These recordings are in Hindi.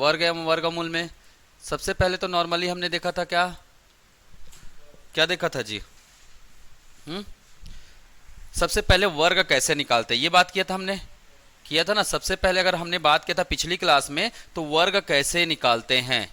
वर्ग एवं वर्गमूल में सबसे पहले तो नॉर्मली हमने देखा था क्या क्या देखा था जी? हम्म सबसे पहले वर्ग कैसे निकालते हैं ये बात किया था हमने, किया था ना। सबसे पहले अगर हमने बात किया था पिछली क्लास में तो वर्ग कैसे निकालते हैं,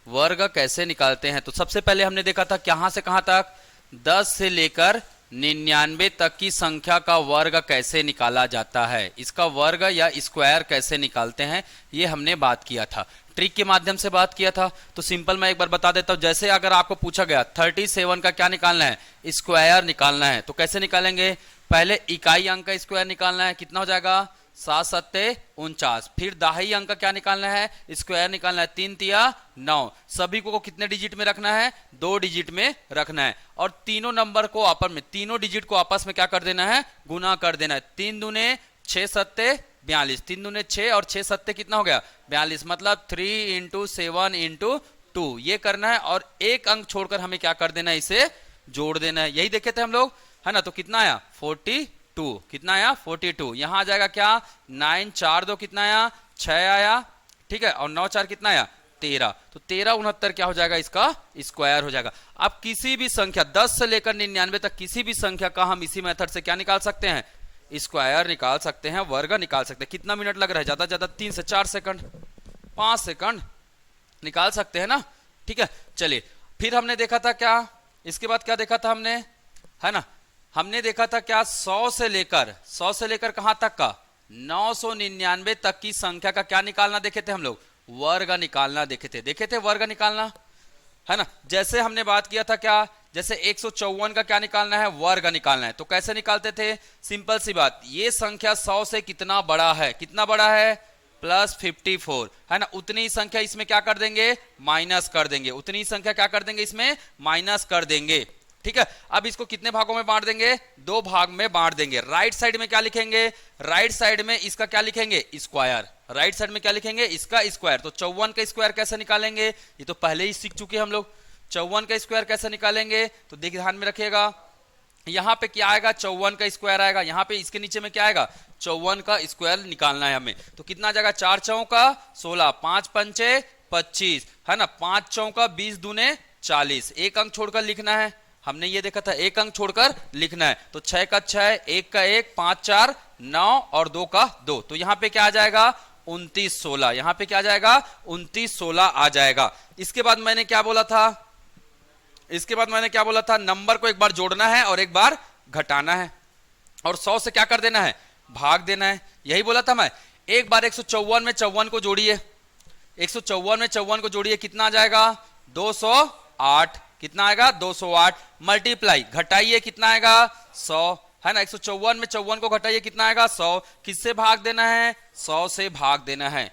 वर्ग कैसे निकालते हैं। तो सबसे पहले हमने देखा था कहां से कहां तक, 10 से लेकर 99 तक की संख्या का वर्ग कैसे निकाला जाता है, इसका वर्ग या स्क्वायर कैसे निकालते हैं, ये हमने बात किया था, ट्रिक के माध्यम से बात किया था। तो सिंपल मैं एक बार बता देता हूं, जैसे अगर आपको पूछा गया 37 का क्या निकालना है, स्क्वायर निकालना है, तो कैसे निकालेंगे, पहले इकाई अंक का स्क्वायर निकालना है, कितना हो जाएगा 7 सत्ते 49। फिर दहाई अंक का क्या निकालना है, स्क्वायर निकालना है, 3 तिया 9। सभी को कितने डिजिट में रखना है, 2 डिजिट में रखना है। और तीनों नंबर को आपस में, तीनों डिजिट को आपस में क्या कर देना है, गुना कर देना है। 3 दूने 6 सत्ते 42, 3 दूने 6 और 6 सत्ते कितना हो गया 42, मतलब 3 इंटू 7 इंटू 2 ये करना है। और एक अंक छोड़कर हमें क्या कर देना है, इसे जोड़ देना है। यही देखे थे हम लोग, है ना। तो कितना आया 42, कितना आया 42। यहां आ जाएगा क्या 9 4 2 कितना आया 6 आया, ठीक है। और 9 4 कितना आया 13, तो 13 69 क्या हो जाएगा, इसका स्क्वायर हो जाएगा। अब किसी भी संख्या 10 से लेकर 99 तक किसी भी संख्या का हम इसी मेथड से क्या निकाल सकते हैं, स्क्वायर निकाल सकते हैं, वर्ग निकाल सकते हैं। कितना मिनट लग रहा है, ज्यादा ज्यादा 3 से 4 सेकंड, 5 सेकंड निकाल सकते हैं ना, ठीक है। चलिए फिर हमने देखा था क्या, इसके बाद क्या देखा था हमने, है ना, हमने देखा था क्या 100 से लेकर कहां तक का 999 तक की संख्या का क्या निकालना देखे थे हम लोग, वर्ग निकालना देखे थे वर्ग निकालना, है ना। जैसे हमने बात किया था क्या, जैसे 154 का क्या निकालना है, वर्ग निकालना है, तो कैसे निकालते थे, सिंपल सी बात, ये संख्या 100 से कितना बड़ा है, कितना बड़ा है प्लस 54, है ना। उतनी संख्या इसमें क्या कर देंगे, माइनस कर देंगे, उतनी संख्या क्या कर देंगे, इसमें माइनस कर देंगे, ठीक है। अब इसको कितने भागों में बांट देंगे, 2 भाग में बांट देंगे। राइट साइड में क्या लिखेंगे, राइट साइड में इसका क्या लिखेंगे, स्क्वायर, राइट साइड में क्या लिखेंगे, इसका स्क्वायर। तो 54 का स्क्वायर कैसे निकालेंगे, ये तो पहले ही सीख चुके हम लोग। 54 का स्क्वायर कैसे निकालेंगे, तो देखिए ध्यान में रखिएगा, यहां पे क्या आएगा 54 का स्क्वायर आएगा, यहां पे इसके नीचे में क्या आएगा 54 का स्क्वायर निकालना है हमें। तो कितना आ जाएगा 4 चौका 16, 5 पंचे 25, है ना, 5 चौका 20 दूने 40, एक अंक छोड़कर लिखना है, हमने ये देखा था एक अंक छोड़कर लिखना है। तो 6 का 6, 1 का 1, 5 4 9 और 2 का 2, तो यहां पे क्या आ जाएगा 29 16, यहां पे क्या आ जाएगा 29 16 आ जाएगा। इसके बाद मैंने क्या बोला था, इसके बाद मैंने क्या बोला था, नंबर को एक बार जोड़ना है और एक बार घटाना है, और 100 से क्या कर देना है, भाग देना है, यही बोला था मैं। एक बार 154 में 54 को जोड़िए, 154 में 54 को जोड़िए, कितना आ जाएगा 208, कितना आएगा 208, मल्टीप्लाई घटाइए कितना आएगा 100, है ना। 154 में 54 को घटाइए कितना आएगा 100, किससे भाग देना है 100 से भाग देना है।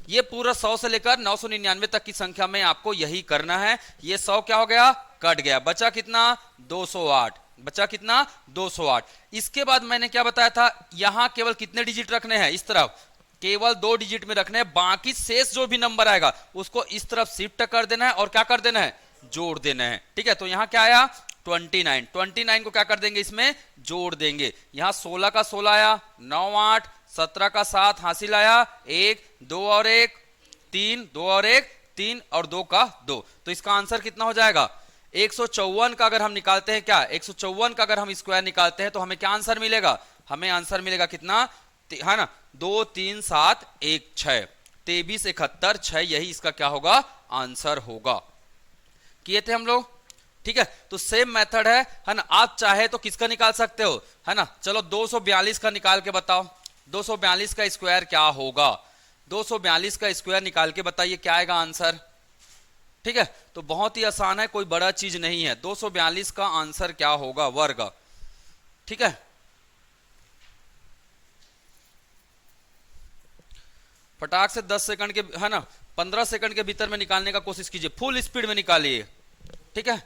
ये पूरा 100 से लेकर 999 तक की संख्या में आपको यही करना है। ये 100 क्या हो गया, कट गया, बचा कितना 208, बचा कितना 208। इसके बाद मैंने क्या बताया था, यहां केवल कितने डिजिट रखने हैं, इस तरफ केवल 2 डिजिट में रखने हैं, बाकी शेष जो भी नंबर आएगा उसको इस तरफ शिफ्ट कर देना है और क्या कर देना है, जोड़ देना है, ठीक है। तो यहां क्या आया 29, 29 को क्या कर देंगे, इसमें जोड़ देंगे। यहां 16 का 16 आया, 9 8, 17 का 7 हासिल आया, 1 2 और 1 3, 2 और 1 3 और 2 का 2, तो इसका आंसर कितना हो जाएगा 154 का अगर हम निकालते हैं क्या, 154 का अगर हम स्क्वायर निकालते हैं तो हमें क्या आंसर मिलेगा, हमें आंसर मिलेगा कितना, है ना 2 3 7 1 6, 23 71 6, यही इसका क्या होगा आंसर होगा। किए थे हम लोग, ठीक है। तो सेम मेथड है ना। आप चाहे तो किसका निकाल सकते हो, है ना। चलो 242 का निकाल के बताओ, 242 का स्क्वायर क्या होगा, 242 का स्क्वायर निकाल के बताइए क्या आएगा आंसर, ठीक है। तो बहुत ही आसान है, कोई बड़ा चीज नहीं है। 242 का आंसर क्या होगा, वर्ग, ठीक है। फटाक से 10 सेकंड के, है ना 15 सेकंड के भीतर में निकालने का कोशिश कीजिए, फुल स्पीड में निकालिए, ठीक है।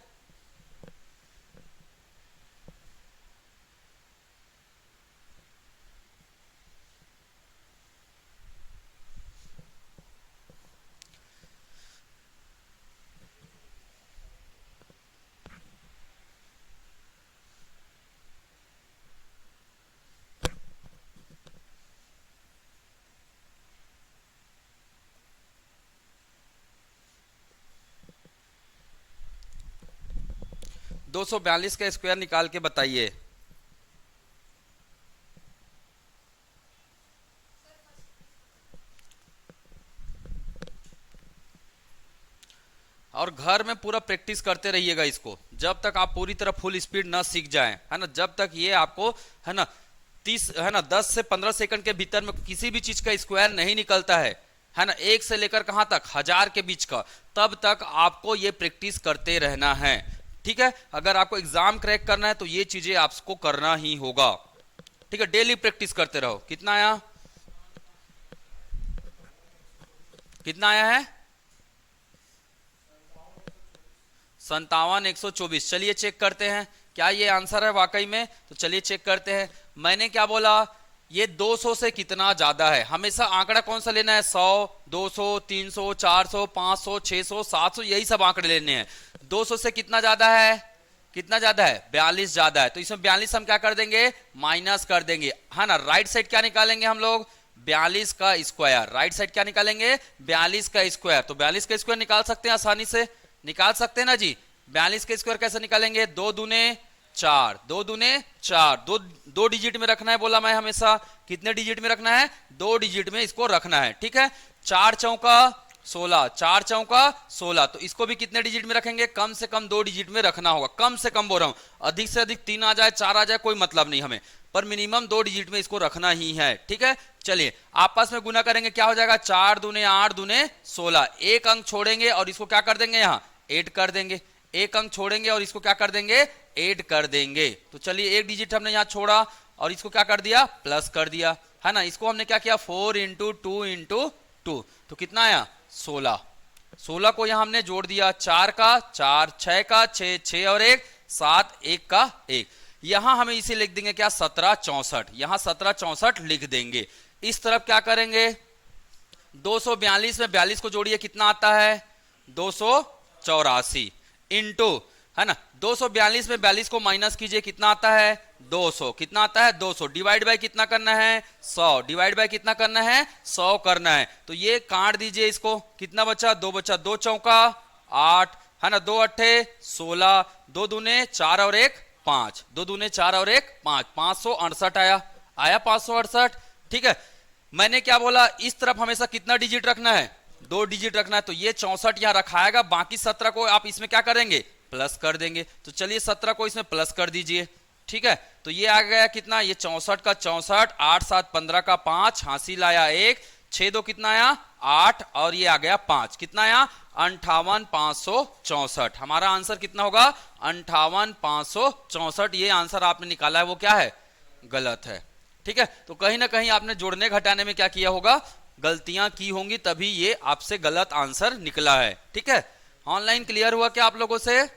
242 का स्क्वायर निकाल के बताइए। और घर में पूरा प्रैक्टिस करते रहिएगा इसको, जब तक आप पूरी तरह फुल स्पीड ना सीख जाएं, है ना, जब तक ये आपको, है ना, 10 से 15 सेकंड के भीतर में किसी भी चीज का स्क्वायर नहीं निकलता है ना, 1 से लेकर कहां तक, 1000 के बीच का, तब तक आपको ये प्रैक्टिस करते रहना है। ठीक है, अगर आपको एग्जाम क्रैक करना है तो ये चीजें आपको करना ही होगा। ठीक है, डेली प्रैक्टिस करते रहो। कितना आया, कितना आया है? 57,124। चलिए चेक करते हैं क्या ये आंसर है वाकई में। तो चलिए चेक करते हैं। मैंने क्या बोला, ये 200 से कितना ज्यादा है। हमेशा आंकड़ा कौन सा लेना है, 100, 200, 300, 400, 500, 600, 700, यही सब आंकड़े लेने हैं। 200 से कितना ज्यादा है, कितना ज्यादा है, 42 ज्यादा है। तो इसमें 42 हम क्या कर देंगे, माइनस कर देंगे, है ना। राइट साइड क्या निकालेंगे हम लोग, 42 का स्क्वायर। राइट साइड क्या निकालेंगे, 42 का स्क्वायर। तो 42 का स्क्वायर निकाल सकते हैं, आसानी से निकाल सकते हैं ना जी। 42 का स्क्वायर कैसे निकालेंगे, 2 दूने 4, 2 दूने 4, दो डिजिट में रखना है बोला मैं हमेशा। कितने डिजिट में रखना है, 2 डिजिट में इसको रखना है। ठीक है, 4 चौका 16, 4 चौका 16। तो इसको भी कितने डिजिट में रखेंगे, कम से कम 2 डिजिट में रखना होगा। कम से कम बोल रहा हूं, अधिक से अधिक 3 आ जाए, 4 आ जाए, कोई मतलब नहीं हमें, पर मिनिमम 2 डिजिट में इसको रखना ही है। ठीक है, चलिए आपस में गुना करेंगे, क्या हो जाएगा, 4 दूने 8 दूने 16। एक अंक छोड़ेंगे और इसको क्या कर देंगे, यहां ऐड कर देंगे। एक अंक छोड़ेंगे और इसको क्या कर देंगे, ऐड कर देंगे। तो चलिए एक डिजिट हमने यहां छोड़ा और इसको क्या कर दिया, प्लस कर दिया, है ना। इसको हमने क्या किया, 4 इंटू 2 इंटू 2, तो कितना आया, 16। 16 को यहां हमने जोड़ दिया, 4 का 4, 6 का 6, 6 और 1 7, 1 का 1। यहां हमें इसे लिख देंगे क्या, 1764। यहां 1764 लिख देंगे। इस तरफ क्या करेंगे, 242 में 42 को जोड़िए, कितना आता है, 284 इंटू, है ना, 242 में 42 को माइनस कीजिए, कितना आता है, 200। कितना आता है, 200। डिवाइड बाय कितना करना है, 100। डिवाइड बाय कितना करना है, 100 करना है। तो ये काट दीजिए इसको, कितना बचा, 2 बचा, 2 चौका 8, है ना, 2 अट्ठे 16, 2 दूने 4 और 1 5, 2 दूने 4 और 1 5, 568 आया, आया 568। ठीक है, मैंने क्या बोला, इस तरफ हमेशा कितना डिजिट रखना है, 2 डिजिट रखना है। तो ये 64 यहां रखाएगा, बाकी 17 को आप इसमें क्या करेंगे, प्लस कर देंगे। तो चलिए 17 को इसमें प्लस कर दीजिए। ठीक है, तो ये आ गया कितना, ये 64 का 64, 8 7 15 का 5, हासिल आया 1, 6 2 कितना आया 8, और ये आ गया 5, कितना आया 58,564। हमारा आंसर कितना होगा, 58,564। ये आंसर आपने निकाला है वो क्या है, गलत है। ठीक है, तो कहीं ना कहीं आपने जोड़ने घटाने में क्या किया होगा, गलतियां की होंगी, तभी ये आपसे गलत आंसर निकला है। ठीक है, ऑनलाइन क्लियर हुआ क्या आप लोगों से,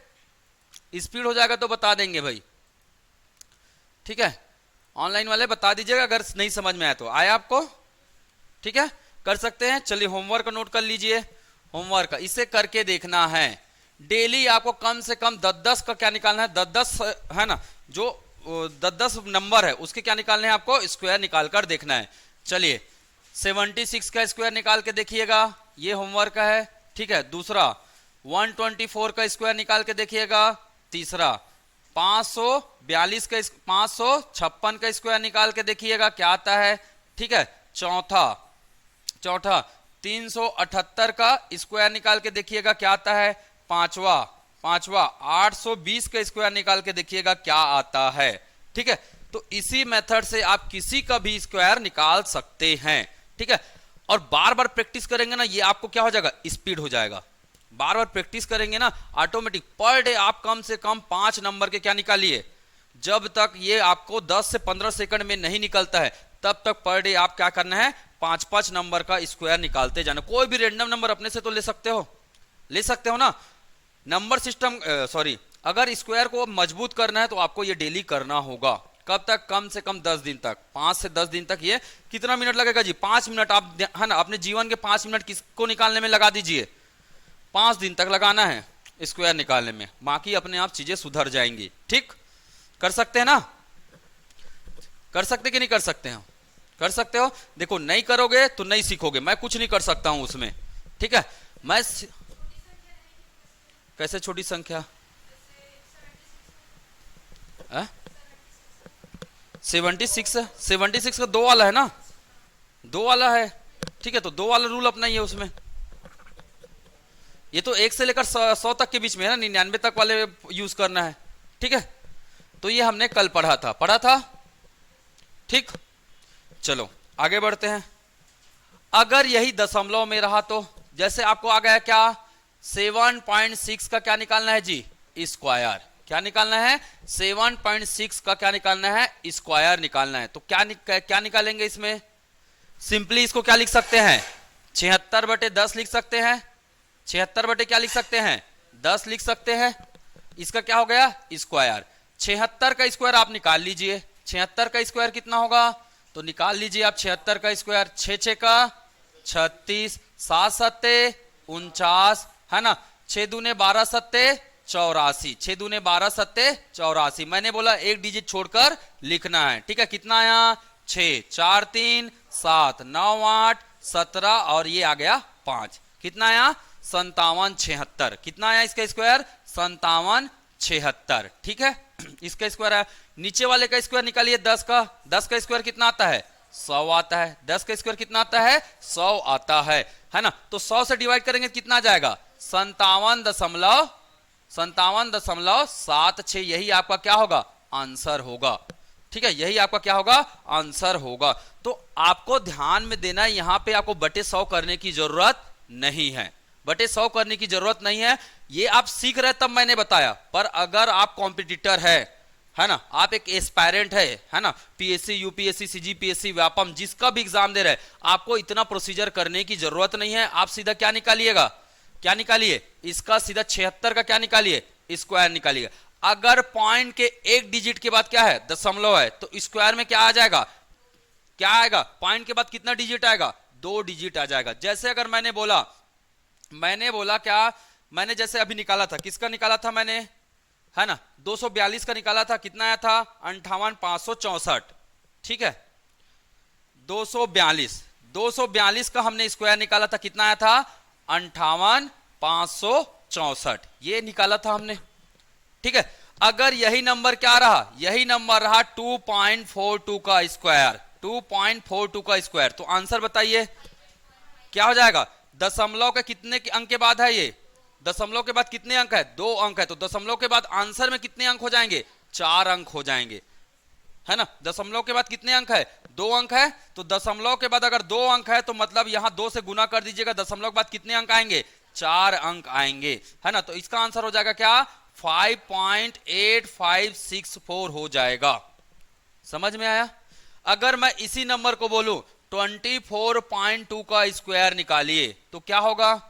स्पीड हो जाएगा तो बता देंगे भाई। ठीक है, ऑनलाइन वाले बता दीजिएगा अगर नहीं समझ में आया तो। आया आपको, ठीक है, कर सकते हैं। चलिए होमवर्क नोट कर लीजिए। होमवर्क इसे करके देखना है, डेली आपको कम से कम 10-10 का क्या निकालना है, 10-10, है ना, जो 10-10 नंबर है उसके क्या निकालने हैं आपको, स्क्वायर निकाल कर देखना है। चलिए 76 का स्क्वायर निकाल के देखिएगा, ये होमवर्क है। ठीक है, दूसरा 124 का स्क्वायर निकाल के देखिएगा। तीसरा 542 का 556 का स्क्वायर निकाल के देखिएगा क्या आता है। ठीक है, चौथा 378 का स्क्वायर निकाल के देखिएगा क्या आता है। पांचवा 820 का स्क्वायर निकाल के देखिएगा क्या आता है। ठीक है, तो इसी मेथड से आप किसी का भी स्क्वायर निकाल सकते हैं। ठीक है, और बार बार प्रैक्टिस करेंगे ना, ये आपको क्या हो जाएगा, स्पीड हो जाएगा। बार बार प्रैक्टिस करेंगे ना, ऑटोमेटिक पर डे आप कम से कम 5 नंबर के क्या निकालिए। जब तक ये आपको 10 से 15 सेकंड में नहीं निकलता है तब तक पर डे आप क्या करना है, 5-5 नंबर का स्क्वायर निकालते जाना। कोई भी रैंडम नंबर अपने से तो ले सकते हो ना। नंबर सिस्टम सॉरी, अगर स्क्वायर को मजबूत करना है तो आपको ये डेली करना होगा। कब तक, कम से कम 10 दिन तक, 5 से 10 दिन तक। ये कितना मिनट लगेगा जी, 5 मिनट। आप है ना, अपने जीवन के 5 मिनट किसको निकालने में लगा दीजिए, 5 दिन तक लगाना है स्क्वायर निकालने में, बाकी अपने आप चीजें सुधर जाएंगी। ठीक, कर सकते हैं ना, कर सकते कि नहीं कर सकते हैं, कर सकते हो। देखो नहीं करोगे तो नहीं सीखोगे, मैं कुछ नहीं कर सकता हूं उसमें। ठीक है, मैं कैसे छोटी संख्या, 76, 76 का 2 वाला है ना, 2 वाला है, ठीक है। तो 2 वाला रूल अपना ही है उसमें। ये तो 1 से लेकर 100 तक के बीच में है ना, 99 तक वाले यूज करना है, ठीक है। तो ये हमने कल पढ़ा था, ठीक। चलो आगे बढ़ते हैं। अगर यही दशमलव में रहा तो, जैसे आपको आ गया क्या, 7.6 का क्या निकालना है जी, स्क्वायर। क्या निकालना है, 7.6 का क्या निकालना है, स्क्वायर निकालना है। तो क्या निकालेंगे इसमें, सिंपली इसको क्या लिख सकते हैं, 76/10 लिख सकते हैं। 76 बटे क्या लिख सकते हैं, 10 लिख सकते हैं। इसका क्या हो गया, स्क्वायर। 76 का स्क्वायर आप निकाल लीजिए, 76 का स्क्वायर कितना होगा, तो निकाल लीजिए आप 76 का स्क्वायर। 6 का 36, 7 सत्ते 49, है ना। 6 दूने 12 सत्ते 84, 6 दूने 12 सत्ते 84। मैंने बोला एक डिजिट छोड़कर लिखना है, ठीक है। कितना आया, 6, 4 3 7 9 8 17 और ये आ गया 5। कितना आया, 5776। कितना आया इसका स्क्वायर, 5776, ठीक है। इसका स्क्वायर है। नीचे वाले का स्क्वायर निकालिए 10 का। 10 का स्क्वायर कितना आता है, 100 आता है। 10 का स्क्वायर कितना आता है, 100 आता है ना। तो 100 से डिवाइड करेंगे कितना आ जाएगा, 57.76। यही आपका क्या होगा, आंसर होगा, ठीक है। यही आपका क्या होगा, आंसर होगा। तो आपको ध्यान में देना है, यहां पे आपको बटे 100 करने की जरूरत नहीं है, बटे 100 करने की जरूरत नहीं है। ये आप सीख रहे तब मैंने बताया, पर अगर आप कॉम्पिटिटर है ना, आप एक एस्पायरेंट है ना, पीएससी, यूपीएससी, सीजीपीएससी, व्यापम, जिसका भी एग्जाम दे रहे, आपको इतना प्रोसीजर करने की जरूरत नहीं है। आप सीधा क्या निकालिएगा, क्या निकालिए, इसका सीधा 76 का क्या निकालिए, स्क्वायर निकालिएगा। अगर पॉइंट के एक डिजिट के बाद क्या है, दशमलव है, तो स्क्वायर में क्या आ जाएगा, क्या आएगा, पॉइंट के बाद कितना डिजिट आएगा, 2 डिजिट आ जाएगा। जैसे अगर मैंने बोला क्या, मैंने जैसे अभी निकाला था, किसका निकाला था मैंने, है ना, 242 का निकाला था। कितना आया था, 58,564, ठीक है। 242 का हमने स्क्वायर निकाला था, कितना आया था, 58,564, ये निकाला था हमने, ठीक है। अगर यही नंबर क्या रहा, यही नंबर रहा 2.42 का स्क्वायर, 2.42 का स्क्वायर, तो आंसर बताइए क्या हो जाएगा। दशमलव के कितने अंक के बाद है ये, दशमलव के बाद कितने अंक है, 2 अंक है। तो दशमलव के बाद आंसर में कितने अंक हो जाएंगे, 4 अंक हो जाएंगे, है ना। दशमलव के बाद कितने अंक है, 2 अंक है। तो दशमलव के बाद अगर 2 अंक है, तो मतलब यहां 2 से गुना कर दीजिएगा, दशमलव के बाद कितने अंक आएंगे, 4 अंक आएंगे, है ना। तो इसका आंसर हो जाएगा क्या, 5.8564 हो जाएगा। समझ में आया। अगर मैं इसी नंबर को बोलूं 24.2 का स्क्वायर निकालिए, तो क्या होगा,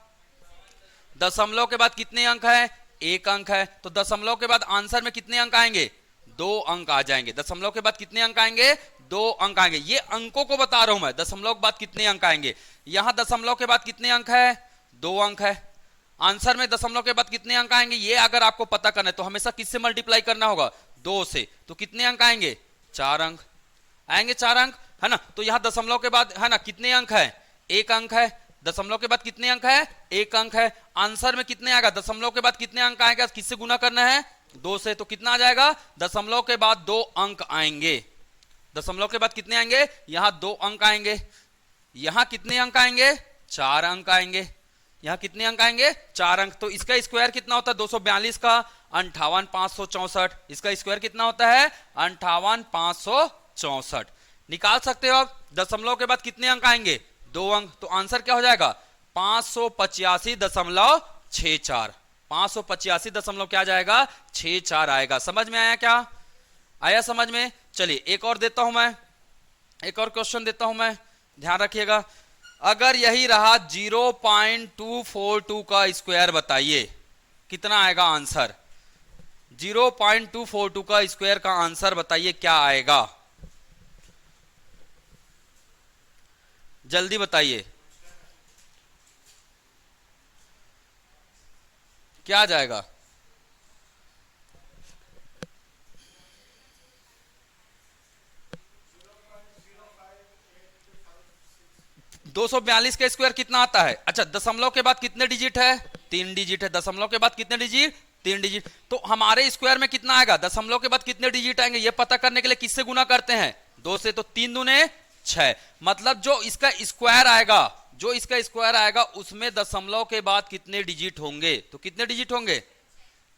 दशमलव के बाद कितने अंक है, 1 अंक है। तो दशमलव के बाद आंसर में कितने अंक आएंगे, 2 अंक आ जाएंगे। दशमलव के बाद कितने अंक आएंगे, 2 अंक आएंगे। ये अंकों को बता रहा हूं मैं, दशमलव के बाद कितने अंक आएंगे। यहां दशमलव के बाद कितने अंक है, 2 अंक है। आंसर में दशमलव के बाद कितने अंक आएंगे, ये अगर आपको पता करना है तो हमेशा किससे मल्टीप्लाई करना होगा, 2 से। तो कितने अंक आएंगे, 4 अंक आएंगे, 4 अंक, है ना। तो यहां दशमलव के बाद, है ना, कितने अंक है, 1 अंक है। दशमलव के बाद कितने अंक है, 1 अंक है। आंसर में कितने आएगा, दशमलव के बाद कितने अंक आएगा, किससे गुना करना है, 2 से। तो कितना आ जाएगा, दशमलव के बाद 2 अंक आएंगे। दशमलव के बाद कितने आएंगे, यहां 2 अंक आएंगे। यहां कितने अंक आएंगे, 4 अंक आएंगे। यहां कितने अंक आएंगे, 4 अंक। तो इसका स्क्वायर कितना होता है, 242 का 58,564। इसका स्क्वायर कितना होता है, 58,564। निकाल सकते हो आप। दशमलव के बाद कितने अंक आएंगे, 2 अंक। तो आंसर क्या हो जाएगा, 585.64। 585 दशमलव क्या जाएगा, 64 आएगा। समझ में आया क्या, आया समझ में। चलिए एक और देता हूं मैं, एक और क्वेश्चन देता हूं मैं, ध्यान रखिएगा। अगर यही रहा 0.242 का स्क्वायर, बताइए कितना आएगा आंसर। 0.242 का स्क्वायर का आंसर बताइए क्या आएगा, जल्दी बताइए क्या आ जाएगा। 242 का स्क्वायर कितना आता है, अच्छा दशमलव के बाद कितने डिजिट है, 3 डिजिट है। दशमलव के बाद कितने डिजिट, 3 डिजिट। तो हमारे स्क्वायर में कितना आएगा, दशमलव के बाद कितने डिजिट आएंगे ये पता करने के लिए किससे गुना करते हैं, 2 से। तो 3 दूने 6, मतलब जो इसका स्क्वायर आएगा, जो इसका स्क्वायर आएगा उसमें दशमलव के बाद कितने डिजिट होंगे, तो कितने डिजिट होंगे,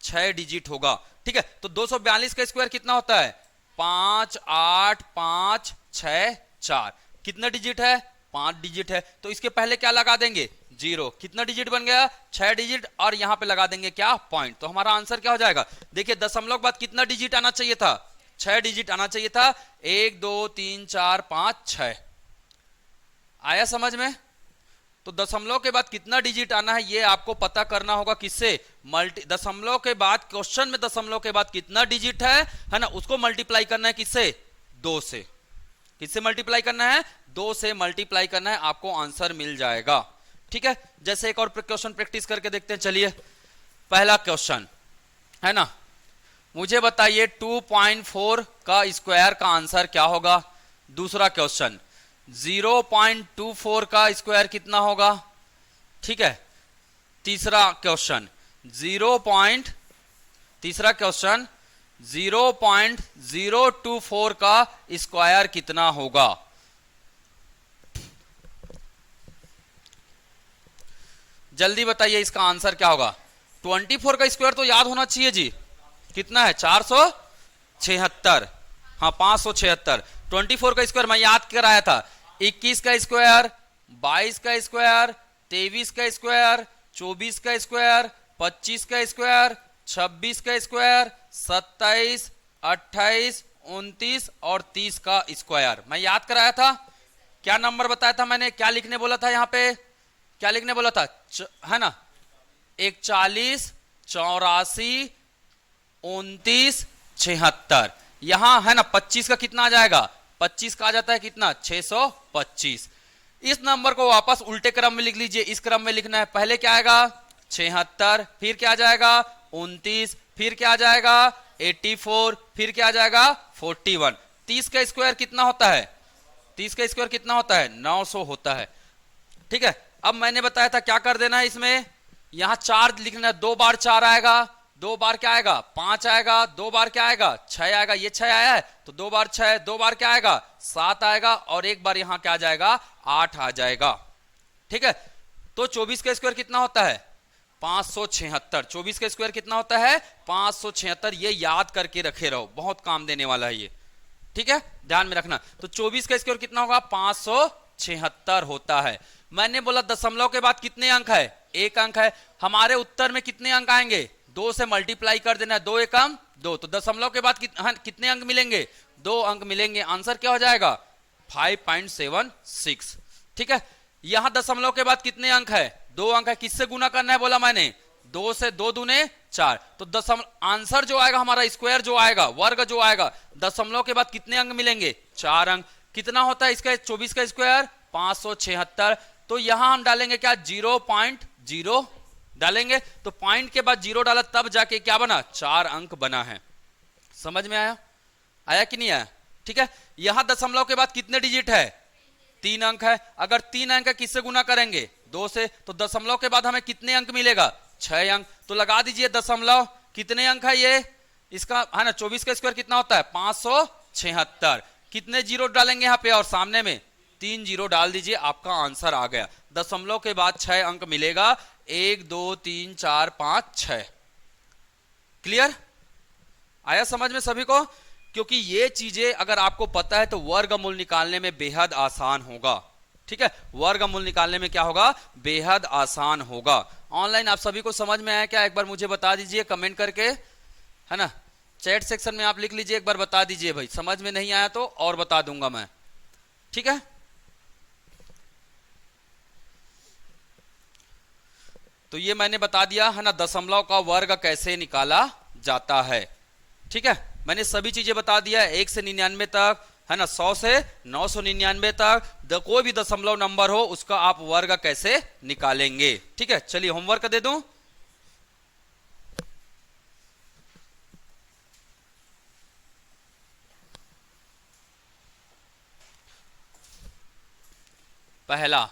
6 डिजिट होगा। ठीक है, तो 242 का स्क्वायर कितना होता है, 5 8 5 6 4, कितना डिजिट है, 5 डिजिट है। तो इसके पहले क्या लगा देंगे, 0, कितना डिजिट बन गया, 6 डिजिट, और यहां पे लगा देंगे क्या, पॉइंट। तो हमारा आंसर क्या हो जाएगा, देखिए दशमलव के बाद कितना डिजिट आना चाहिए था, 6 डिजिट आना चाहिए था, 1 2 3 4 5 6। आया समझ में। तो दशमलव के बाद कितना डिजिट आना है ये आपको पता करना होगा, किससे, दशमलव के बाद, क्वेश्चन में दशमलव के बाद कितना डिजिट है ना, उसको मल्टीप्लाई करना है किससे, 2 से। किससे मल्टीप्लाई करना है, 2 से मल्टीप्लाई करना है, आपको आंसर मिल जाएगा। ठीक है, जैसे एक और क्वेश्चन प्रैक्टिस करके देखते हैं। चलिए, पहला क्वेश्चन है ना, मुझे बताइए 2.4 का स्क्वायर का आंसर क्या होगा। दूसरा क्वेश्चन 0.24 का स्क्वायर कितना होगा। ठीक है, तीसरा क्वेश्चन 0.024 का स्क्वायर कितना होगा। जल्दी बताइए इसका आंसर क्या होगा। 24 का स्क्वायर तो याद होना चाहिए जी, कितना है, 476। हाँ, 576। 24 का स्क्वायर मैं याद कराया था, 21 का स्क्वायर, 22 का स्क्वायर, 23 का स्क्वायर, 24 का स्क्वायर, 25 का स्क्वायर, 26 का स्क्वायर, 27, 28, 29 और 30 का स्क्वायर मैं याद कराया था। क्या नंबर बताया था मैंने, क्या लिखने बोला था, यहाँ पे क्या लिखने बोला था, है ना, 41, 84, 29, 76। यहां है ना 25 का कितना आ जाएगा, 25 का आ जाता है कितना, 625। इस नंबर को वापस उल्टे क्रम में लिख लीजिए, इस क्रम में लिखना है। पहले क्या आएगा, 76, फिर क्या आ जाएगा, 29, फिर क्या आ जाएगा, 84, फिर क्या आ जाएगा, 41। 30 का स्क्वायर कितना होता है, 30 का स्क्वायर कितना होता है, 900 होता है। ठीक है, अब मैंने बताया था क्या कर देना है इसमें, यहां 4 लिखना है, 2 बार 4 आएगा, 2 बार क्या आएगा, 5 आएगा, 2 बार क्या आएगा, 6 आएगा, ये 6 आया है तो 2 बार 6, 2 बार क्या आएगा, 7 आएगा, और एक बार यहां क्या आ जाएगा, 8 आ जाएगा। ठीक है, तो 24 का स्क्वायर कितना होता है, 576। 24 का स्क्वायर कितना होता है, 576। ये याद करके रखे रहो, बहुत काम देने वाला है ये। ठीक है, ध्यान में रखना। तो 24 का स्क्वायर कितना होगा, 576 होता है। मैंने बोला दशमलव के बाद कितने अंक है, 1 अंक है। हमारे उत्तर में कितने अंक आएंगे, 2 से मल्टीप्लाई कर देना है, 2 एकम 2। तो दशमलव के बाद कितने अंक मिलेंगे, 2 अंक मिलेंगे। आंसर क्या हो जाएगा, 5.76। ठीक है, यहां दशमलव के बाद कितने अंक है, 2 अंक है। किससे गुना करना है बोला मैंने, 2 से, 2 दूने 4। तो आंसर जो आएगा हमारा, स्क्वायर जो आएगा, वर्ग जो आएगा, दशमलव के बाद कितने अंक मिलेंगे, 4 अंक। कितना होता है इसका 24 का स्क्वायर, 576। तो यहां हम डालेंगे क्या, 0.0 डालेंगे। तो पॉइंट के बाद 0 डाला, तब जाके क्या बना, 4 अंक बना है। समझ में आया, आया कि नहीं आया। ठीक है, यहां दशमलव के बाद कितने डिजिट है, 3 अंक है। अगर 3 अंक है किससे गुना करेंगे, 2 से। तो दशमलव के बाद हमें कितने अंक मिलेगा, 6 अंक। तो लगा दीजिए दशमलव, कितने अंक है ये, इसका है ना, 24 का स्क्वायर कितना होता है, 576। कितने जीरो डालेंगे यहाँ पे, और सामने में 3 जीरो डाल दीजिए, आपका आंसर आ गया। दशमलव के बाद 6 अंक मिलेगा, 1 2 3 4 5 6। क्लियर, आया समझ में सभी को। क्योंकि ये चीजें अगर आपको पता है तो वर्गमूल निकालने में बेहद आसान होगा। ठीक है, वर्गमूल निकालने में क्या होगा, बेहद आसान होगा। ऑनलाइन आप सभी को समझ में आया क्या, एक बार मुझे बता दीजिए कमेंट करके, है ना, चैट सेक्शन में आप लिख लीजिए, एक बार बता दीजिए भाई, समझ में नहीं आया तो और बता दूंगा मैं। ठीक है, तो ये मैंने बता दिया है ना, दशमलव का वर्ग कैसे निकाला जाता है। ठीक है, मैंने सभी चीजें बता दिया, 1 से 99 तक, है ना, 100 से 999 तक, कोई भी दशमलव नंबर हो उसका आप वर्ग कैसे निकालेंगे। ठीक है, चलिए होमवर्क दे दूं। पहला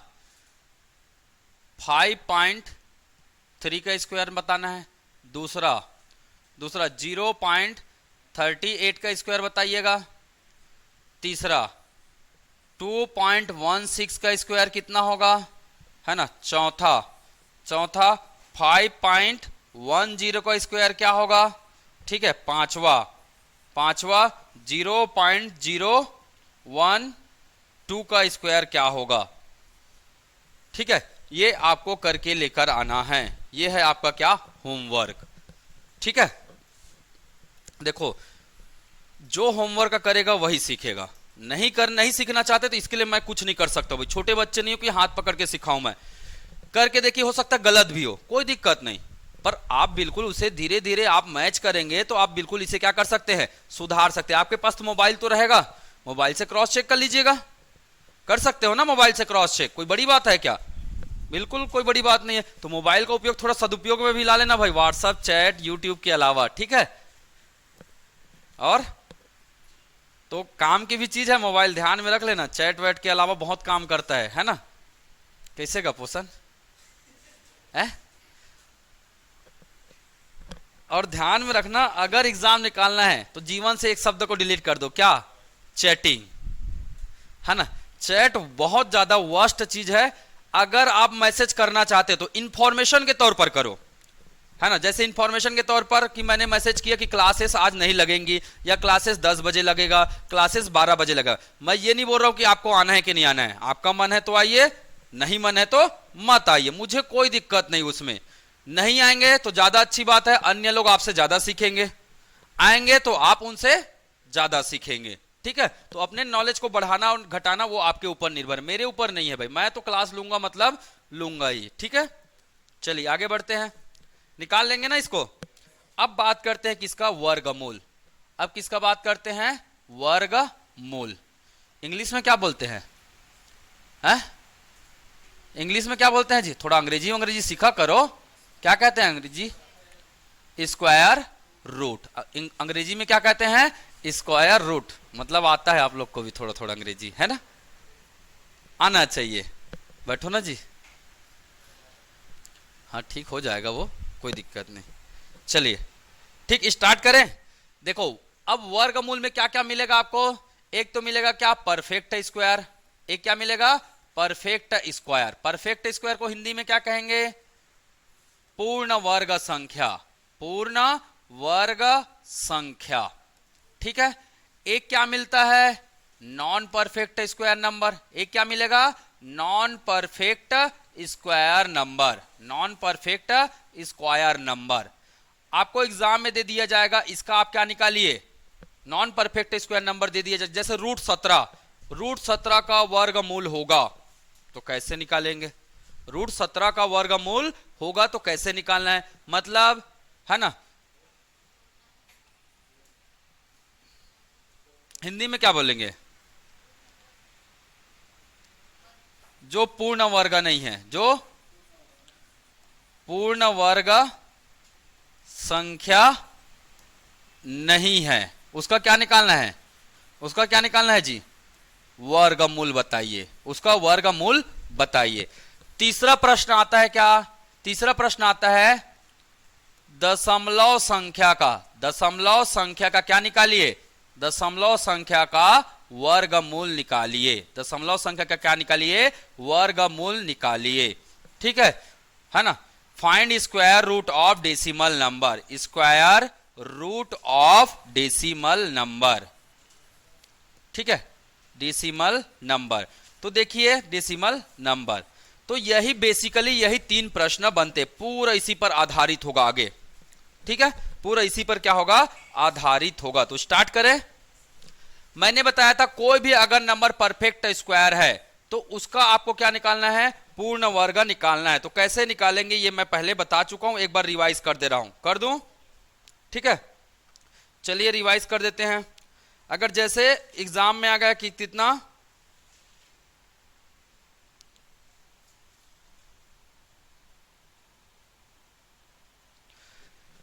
5.3 का स्क्वायर बताना है। दूसरा दूसरा 0.38 का स्क्वायर बताइएगा। तीसरा 2.16 का स्क्वायर कितना होगा, है ना। चौथा 5.10 का स्क्वायर क्या होगा, ठीक है। पांचवा 0.012 का स्क्वायर क्या होगा, ठीक है। ये आपको करके लेकर आना है। ये है आपका क्या, होमवर्क, ठीक है। देखो, जो होमवर्क करेगा वही सीखेगा। नहीं सीखना चाहते तो इसके लिए मैं कुछ नहीं कर सकता भाई। छोटे बच्चे नहीं हो कि हाथ पकड़ के सिखाऊं मैं। करके देखिए, हो सकता है गलत भी हो, कोई दिक्कत नहीं, पर आप बिल्कुल उसे धीरे धीरे आप मैच करेंगे तो आप बिल्कुल इसे क्या कर सकते हैं, सुधार सकते हैं। आपके पास तो मोबाइल तो रहेगा, मोबाइल से क्रॉस चेक कर लीजिएगा। कर सकते हो ना मोबाइल से क्रॉस चेक, कोई बड़ी बात है क्या, बिल्कुल कोई बड़ी बात नहीं है। तो मोबाइल का उपयोग थोड़ा सदुपयोग में भी ला लेना भाई, व्हाट्सएप चैट यूट्यूब के अलावा, ठीक है। और तो काम की भी चीज है मोबाइल, ध्यान में रख लेना। चैट वैट के अलावा बहुत काम करता है ना। कैसे का पोषण है। और ध्यान में रखना, अगर एग्जाम निकालना है तो जीवन से एक शब्द को डिलीट कर दो, क्या, चैटिंग, है ना। चैट बहुत ज्यादा वर्स्ट चीज है। अगर आप मैसेज करना चाहते तो इंफॉर्मेशन के तौर पर करो, है ना। जैसे इंफॉर्मेशन के तौर पर कि मैंने मैसेज किया कि क्लासेस आज नहीं लगेंगी, या क्लासेस 10 बजे लगेगा, क्लासेस 12 बजे लगेगा। मैं ये नहीं बोल रहा हूं कि आपको आना है कि नहीं आना है। आपका मन है तो आइए, नहीं मन है तो मत आइए, मुझे कोई दिक्कत नहीं उसमें। नहीं आएंगे तो ज्यादा अच्छी बात है, अन्य लोग आपसे ज्यादा सीखेंगे। आएंगे तो आप उनसे ज्यादा सीखेंगे, ठीक है। तो अपने नॉलेज को बढ़ाना और घटाना वो आपके ऊपर निर्भर, मेरे ऊपर नहीं है भाई। मैं तो क्लास लूंगा मतलब लूंगा ही, ठीक है। चलिए आगे बढ़ते हैं, निकाल लेंगे ना इसको। अब बात करते हैं किसका, वर्गमूल। अब किसका बात करते हैं, वर्गमूल। इंग्लिश में क्या बोलते हैं, इंग्लिश में क्या बोलते हैं जी, थोड़ा अंग्रेजी सीखा करो। क्या कहते हैं अंग्रेजी, स्क्वायर रूट। अंग्रेजी में क्या कहते हैं, स्क्वायर रूट। मतलब आता है आप लोग को भी थोड़ा थोड़ा अंग्रेजी, है ना, आना चाहिए। बैठो ना जी, हाँ ठीक हो जाएगा वो, कोई दिक्कत नहीं। चलिए ठीक, स्टार्ट करें। देखो, अब वर्गमूल में क्या क्या मिलेगा आपको। एक तो मिलेगा क्या, परफेक्ट स्क्वायर। एक क्या मिलेगा, परफेक्ट स्क्वायर। परफेक्ट स्क्वायर को हिंदी में क्या कहेंगे, पूर्ण वर्ग संख्या। पूर्ण वर्ग संख्या, ठीक है। एक क्या मिलता है, नॉन परफेक्ट स्क्वायर नंबर। एक क्या मिलेगा, non perfect square number. Non perfect square number आपको एग्जाम में दे दिया जाएगा। इसका आप क्या निकालिए, नॉन परफेक्ट स्क्वायर नंबर दे दिया जाए। जैसे रूट 17 का वर्गमूल होगा तो कैसे निकालेंगे। रूट 17 का वर्गमूल होगा तो कैसे निकालना है, मतलब, है ना। हिंदी में क्या बोलेंगे, जो पूर्ण वर्ग नहीं है, जो पूर्ण वर्ग संख्या नहीं है, उसका क्या निकालना है, उसका क्या निकालना है जी, वर्गमूल बताइए। उसका वर्गमूल बताइए। तीसरा प्रश्न आता है क्या, तीसरा प्रश्न आता है दशमलव संख्या का। दशमलव संख्या का क्या निकालिए, दशमलव संख्या का वर्गमूल निकालिए। दशमलव संख्या का क्या निकालिए, वर्गमूल निकालिए, ठीक है ना। Find square root of decimal number. Square root of decimal number, ठीक है, डेसिमल नंबर। तो देखिए डेसिमल नंबर, तो यही बेसिकली यही 3 प्रश्न बनते, पूरा इसी पर आधारित होगा आगे, ठीक है। पूरा इसी पर क्या होगा, आधारित होगा। तो स्टार्ट करें। मैंने बताया था कोई भी अगर नंबर परफेक्ट स्क्वायर है तो उसका आपको क्या निकालना है, पूर्ण वर्ग निकालना है। तो कैसे निकालेंगे ये मैं पहले बता चुका हूं, एक बार रिवाइज कर दे रहा हूं, कर दूं, ठीक है। चलिए रिवाइज कर देते हैं। अगर जैसे एग्जाम में आ गया कि कितना,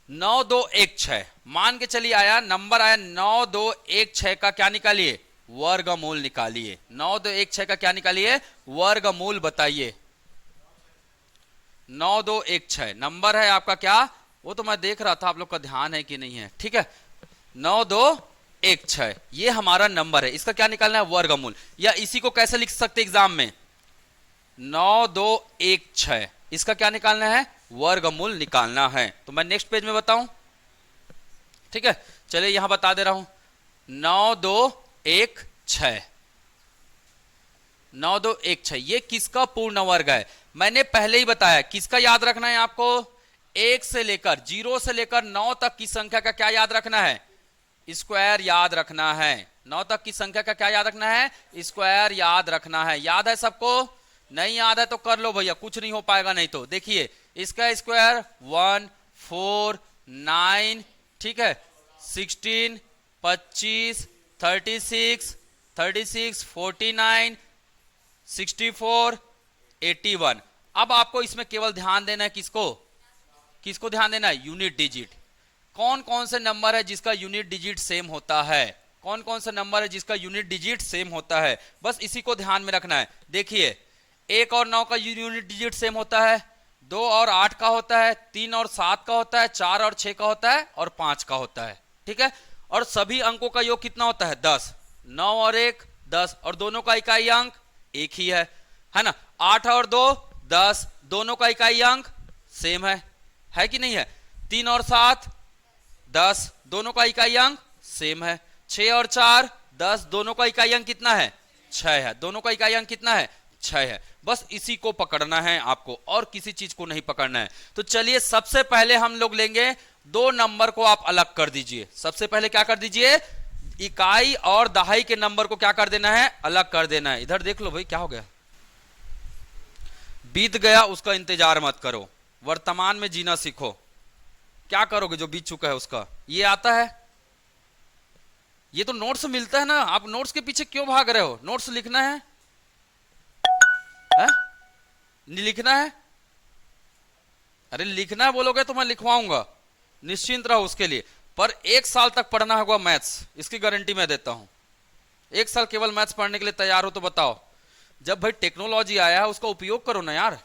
नौ दो एक छह, मान के चलिए आया नंबर आया 9216 का क्या निकालिए, वर्गमूल निकालिए। 9216 का क्या निकालिए, वर्गमूल बताइए। 9216 नंबर है आपका क्या, वो तो मैं देख रहा था आप लोग का ध्यान है कि नहीं है। ठीक है, 9 2 1 6 ये हमारा नंबर है, इसका क्या निकालना है? वर्गमूल। या इसी को कैसे लिख सकते एग्जाम में? 9 2 1 6 इसका क्या निकालना है? वर्गमूल निकालना है। तो मैं नेक्स्ट पेज में बताऊं? ठीक है, चलिए यहां बता दे रहा हूं। 9 2 1 6 9 2 1 6 ये किसका पूर्ण वर्ग है? मैंने पहले ही बताया। किसका याद रखना है आपको? 1 से लेकर 0 से लेकर 9 तक की संख्या का क्या याद रखना है? स्क्वायर याद रखना है। 9 तक की संख्या का क्या याद रखना है? स्क्वायर याद रखना है। याद है सबको? नहीं याद है तो कर लो भैया, कुछ नहीं हो पाएगा नहीं तो। देखिए इसका स्क्वायर 1 4 9, ठीक है, 16 25 36 36 49 64 81। अब आपको इसमें केवल ध्यान देना है किसको? किसको ध्यान देना है? Unit digit. कौन कौन से नंबर है जिसका यूनिट डिजिट सेम होता है? कौन कौन से नंबर है जिसका यूनिट डिजिट सेम होता है? बस इसी को ध्यान में रखना है। देखिए 1 और 9 का यूनिट डिजिट सेम होता है, 2 और 8 का होता है, 3 और 7 का होता है, 4 और 6 का होता है और 5 का होता है। ठीक है, और सभी अंकों का योग कितना होता है? 10। 9 और 1 10 और दोनों का इकाई अंक एक ही है ना? 8 और 2 10 दोनों का इकाई अंक सेम है कि नहीं है? 3 और 7 10 दोनों का इकाई अंक सेम है। 6 और 4 10 दोनों का इकाई अंक कितना है? 6 है। दोनों का इकाई अंक कितना है? 6 है। बस इसी को पकड़ना है आपको और किसी चीज को नहीं पकड़ना है। तो चलिए सबसे पहले हम लोग लेंगे 2 नंबर को आप अलग कर दीजिए। सबसे पहले क्या कर दीजिए? इकाई और दहाई के नंबर को क्या कर देना है? अलग कर देना है। इधर देख लो भाई, क्या हो गया? बीत गया उसका इंतजार मत करो, वर्तमान में जीना सीखो। क्या करोगे जो बीत चुका है उसका? ये आता है, ये तो नोट्स मिलता है ना। आप नोट्स के पीछे क्यों भाग रहे हो? नोट्स लिखना है? नहीं लिखना है? अरे लिखना है बोलोगे तो मैं लिखवाऊंगा, निश्चिंत रहो उसके लिए। पर 1 साल तक पढ़ना होगा मैथ्स, इसकी गारंटी मैं देता हूं। 1 साल केवल मैथ्स पढ़ने के लिए तैयार हो तो बताओ। जब भाई टेक्नोलॉजी आया है उसका उपयोग करो ना यार।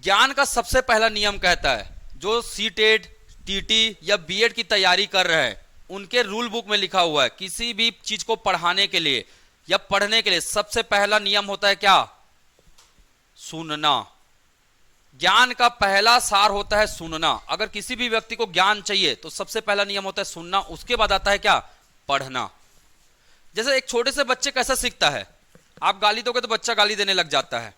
ज्ञान का सबसे पहला नियम कहता है, जो सीटेट टीटी या बीएड की तैयारी कर रहे हैं उनके रूल बुक में लिखा हुआ है, किसी भी चीज को पढ़ाने के लिए या पढ़ने के लिए सबसे पहला नियम होता है क्या? सुनना। ज्ञान का पहला सार होता है सुनना। अगर किसी भी व्यक्ति को ज्ञान चाहिए तो सबसे पहला नियम होता है सुनना, उसके बाद आता है क्या? पढ़ना। जैसे एक छोटे से बच्चे कैसा सीखता है? आप गाली दोगे तो बच्चा गाली देने लग जाता है।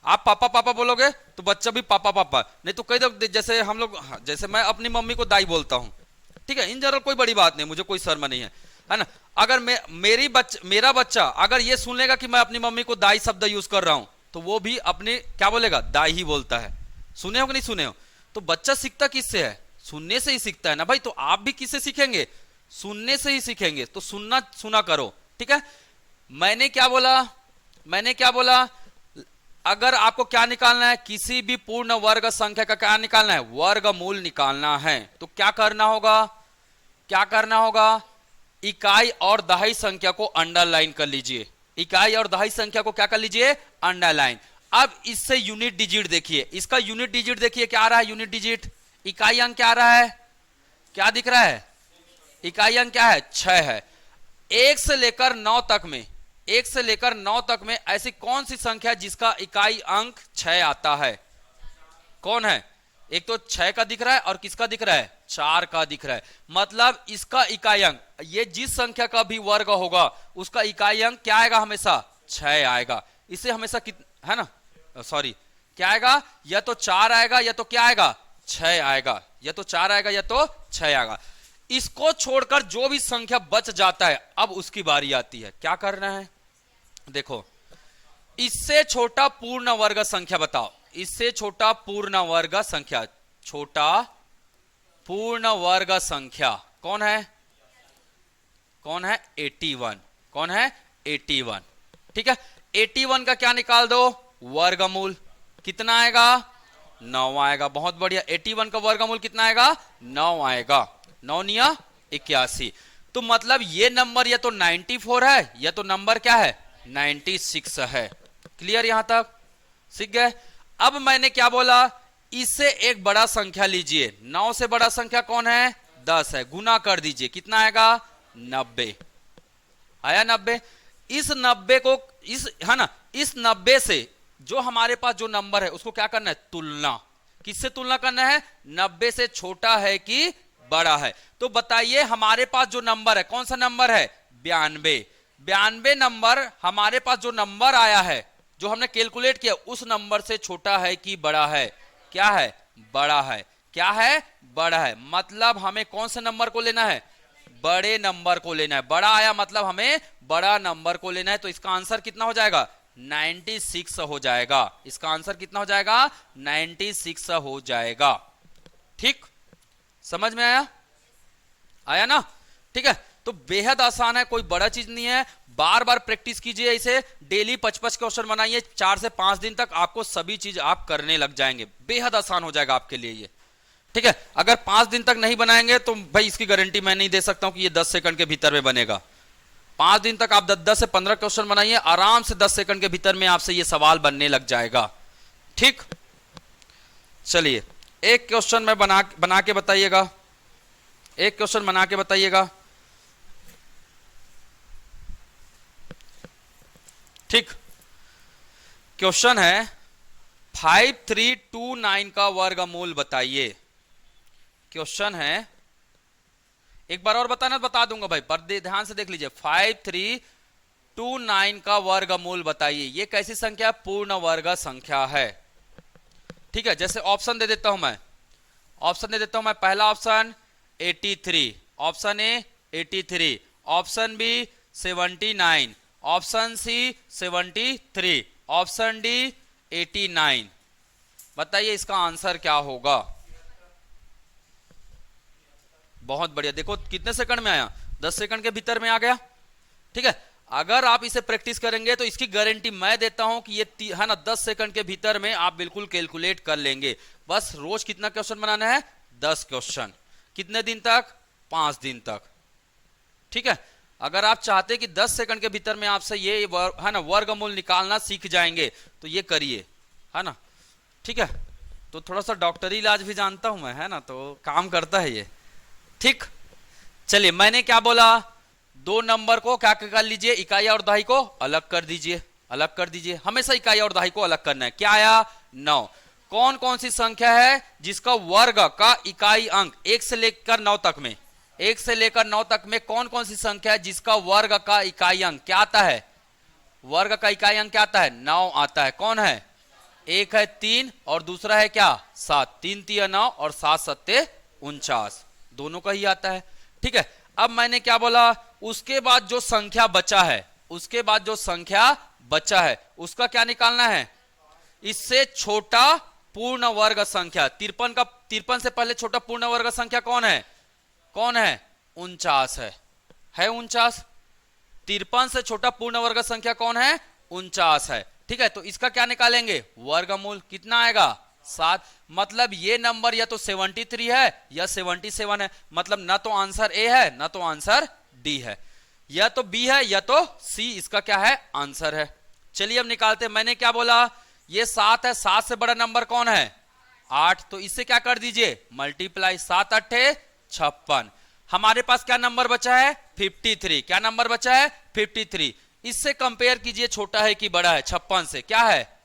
आप पापा पापा बोलोगे तो बच्चा भी पापा पापा। नहीं तो कई दो, जैसे हम लोग, जैसे मैं अपनी मम्मी को दाई बोलता हूं, ठीक है, इन जनरल कोई बड़ी बात नहीं, मुझे कोई शर्म नहीं है ना। अगर मेरा बच्चा अगर ये सुन लेगा कि मैं अपनी मम्मी को दाई शब्द यूज कर रहा हूं तो वो भी अपने क्या बोलेगा? दाई ही बोलता है। सुने हो कि नहीं सुने हो? तो बच्चा सीखता किससे है? सुनने से ही सीखता है ना भाई। तो आप भी किससे सीखेंगे? सुनने से ही सीखेंगे। तो सुना करो, ठीक है। मैंने क्या बोला? अगर आपको क्या निकालना है? किसी भी पूर्ण वर्ग संख्या का क्या निकालना है? वर्गमूल निकालना है। तो क्या करना होगा? इकाई और दहाई संख्या को अंडरलाइन कर लीजिए। इकाई और दहाई संख्या को क्या कर लीजिए? अंडरलाइन। अब इससे यूनिट डिजिट देखिए, इसका यूनिट डिजिट देखिए क्या आ रहा है? यूनिट डिजिट इकाई अंक क्या आ रहा है? क्या दिख रहा है? इकाई अंक क्या है? 6 है। 1 से लेकर 9 तक में ऐसी कौन सी संख्या जिसका इकाई अंक 6 आता है? कौन है? एक तो 6 का दिख रहा है और किसका दिख रहा है? 4 का दिख रहा है। मतलब इसका इकाई अंक, ये जिस संख्या का भी वर्ग होगा उसका इकाई अंक क्या आएगा? हमेशा 6 आएगा। इसे हमेशा है ना, सॉरी, क्या आएगा? या तो 4 आएगा या तो क्या आएगा? 6 आएगा। या तो 4 आएगा या तो 6 आएगा। इसको छोड़कर जो भी संख्या बच जाता है अब उसकी बारी आती है। क्या करना है? देखो, इससे छोटा पूर्ण वर्ग संख्या बताओ। इससे छोटा पूर्ण वर्ग संख्या, छोटा पूर्ण वर्ग संख्या कौन है? 81। कौन है? 81। ठीक है, 81 का क्या निकाल दो? वर्गमूल। कितना आएगा? 9 आएगा। बहुत बढ़िया। 81 का वर्गमूल कितना आएगा? 9 आएगा। 9 निया 81। तो मतलब ये नंबर या तो 94 है या तो नंबर क्या है? 96 है। क्लियर? यहां तक सीख गए? अब मैंने क्या बोला? इससे एक बड़ा संख्या लीजिए, 9 से बड़ा संख्या कौन है, 10 है, गुना कर दीजिए, कितना आएगा, 90 आया। 90, इस 90 को, इस है ना, इस 90 से जो हमारे पास जो नंबर है उसको क्या करना है, तुलना, किससे तुलना करना है, 90 से छोटा है कि बड़ा है। तो बताइए हमारे पास जो नंबर है कौन सा नंबर है, 92। 92 नंबर हमारे पास जो नंबर आया है, जो हमने कैलकुलेट किया, उस नंबर से छोटा है कि बड़ा है, क्या है, बड़ा है, क्या है, बड़ा है। मतलब हमें कौन से नंबर को लेना है, बड़े नंबर को लेना है। बड़ा आया मतलब हमें बड़ा नंबर को लेना है। तो इसका आंसर कितना हो जाएगा, 96 हो जाएगा। इसका आंसर कितना हो जाएगा, 96 हो जाएगा। ठीक, समझ में आया, आया ना, ठीक है। तो बेहद आसान है, कोई बड़ा चीज नहीं है। बार बार प्रैक्टिस कीजिए इसे, डेली 25 क्वेश्चन बनाइए, 4 से 5 दिन तक आपको सभी चीज आप करने लग जाएंगे, बेहद आसान हो जाएगा आपके लिए ये, ठीक है। अगर 5 दिन तक नहीं बनाएंगे तो भाई इसकी गारंटी मैं नहीं दे सकता हूं कि ये 10 सेकंड के भीतर में बनेगा। 5 दिन तक आप 10 से 15 क्वेश्चन बनाइए, आराम से 10 सेकंड के भीतर में आपसे ये सवाल बनने लग जाएगा। ठीक, चलिए एक क्वेश्चन में बना के बताइएगा, एक क्वेश्चन बना के बताइएगा। ठीक, क्वेश्चन है 5329 का वर्गमूल बताइए। क्वेश्चन है, एक बार और बताना, बता दूंगा भाई, पर ध्यान से देख लीजिए। 5329 का वर्गमूल बताइए। ये कैसी संख्या है, पूर्ण वर्ग संख्या है, ठीक है। जैसे ऑप्शन दे देता हूं मैं, ऑप्शन दे देता हूं मैं। पहला option 83, option A 83, option B 79, option C 73, option D 89। बताइए इसका आंसर क्या होगा। बहुत बढ़िया, देखो कितने सेकंड में आया, 10 सेकंड के भीतर में आ गया, ठीक है। अगर आप इसे प्रैक्टिस करेंगे तो इसकी गारंटी मैं देता हूं कि ये है ना 10 सेकंड के भीतर में आप बिल्कुल कैलकुलेट कर लेंगे। बस रोज कितना क्वेश्चन बनाना है, 10 क्वेश्चन। कितने दिन तक, 5 दिन तक, ठीक है। अगर आप चाहते कि 10 सेकंड के भीतर में आपसे ये है ना वर्गमूल निकालना सीख जाएंगे तो ये करिए, है ना, ठीक है। तो थोड़ा सा डॉक्टरी इलाज भी जानता हूं मैं, है ना, तो काम करता है ये, ठीक। चलिए मैंने क्या बोला, दो नंबर को क्या कर लीजिए, इकाई और दहाई को अलग कर दीजिए, अलग कर दीजिए। हमेशा इकाई और दहाई को अलग करना है। क्या आया, 9। कौन कौन सी संख्या है जिसका वर्ग का इकाई अंक 1 से लेकर 9 तक में, 1 से लेकर 9 तक में कौन कौन सी संख्या है जिसका वर्ग का इकाई अंक क्या आता है, वर्ग का इकाई अंक क्या आता है, 9 आता है। कौन है, एक है 3 और दूसरा है क्या, 7। 3 3 9 और 7 7 49, दोनों का ही आता है, ठीक है। अब मैंने क्या बोला, उसके बाद जो संख्या बचा है, उसके बाद जो संख्या बचा है उसका क्या निकालना है, इससे छोटा पूर्ण वर्ग संख्या। 53 का, 53 से पहले छोटा पूर्ण वर्ग संख्या कौन है, कौन है, 49 है 49। 53 से छोटा पूर्ण वर्ग संख्या कौन है, 49 है, ठीक है। तो इसका क्या निकालेंगे, वर्गमूल, कितना आएगा, 7। मतलब ये नंबर या तो 73 है या 77 है। मतलब ना तो आंसर ए है ना तो आंसर डी है, या तो बी है या तो सी इसका क्या है, आंसर है। चलिए अब निकालते हैं। मैंने क्या बोला, ये 7 है, 7 से बड़ा नंबर कौन है, 8। तो इससे क्या कर दीजिए, मल्टीप्लाई, 7 8 56। हमारे पास क्या नंबर बचा है, 53। क्या नंबर बचा है, 53। इससे कंपेयर कीजिए, छोटा है कि बड़ा है, 56 से क्या है,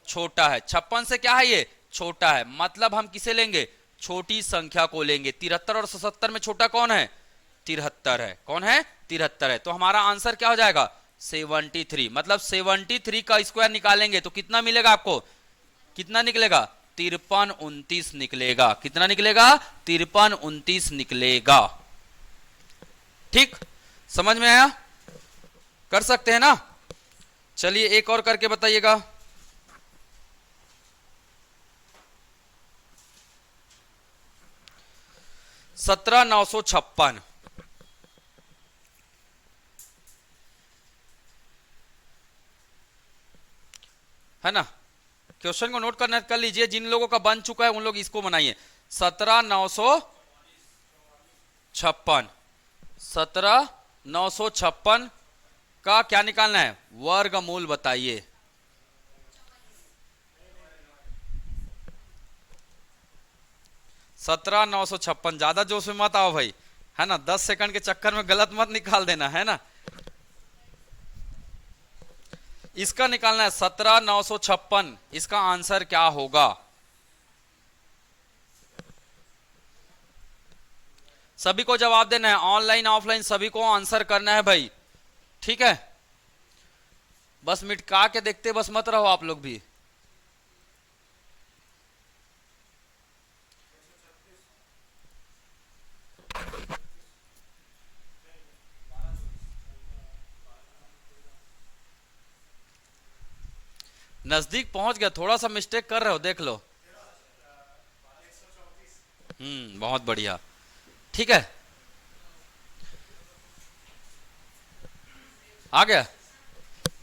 छोटा है। 56 से क्या है, ये छोटा है। मतलब हम किसे लेंगे, छोटी संख्या को लेंगे। 73 और 77 में छोटा कौन है, 73 है। कौन है, 73 है। तो हमारा आंसर क्या हो जाएगा, 73। मतलब 73 का स्क्वायर निकालेंगे तो कितना मिलेगा आपको, कितना निकलेगा, 53 29 निकलेगा। कितना निकलेगा, 53 29 निकलेगा। ठीक, समझ में आया, कर सकते हैं ना। चलिए एक और करके बताइएगा। सत्रह 956 है ना। क्वेश्चन को नोट करना कर लीजिए, जिन लोगों का बन चुका है उन लोग इसको बनाइए। 17 956, 17 956 का क्या निकालना है, वर्गमूल बताइए। 17,956। ज्यादा जोश में मत आओ भाई, है ना, 10 सेकंड के चक्कर में गलत मत निकाल देना, है ना। इसका निकालना है 17,956, इसका आंसर क्या होगा? सभी को जवाब देना है, ऑनलाइन ऑफलाइन सभी को आंसर करना है भाई, ठीक है। बस मिटका के देखते बस मत रहो आप लोग भी। नजदीक पहुंच गया, थोड़ा सा मिस्टेक कर रहे हो, देख लो। बहुत बढ़िया, ठीक है, आ गया,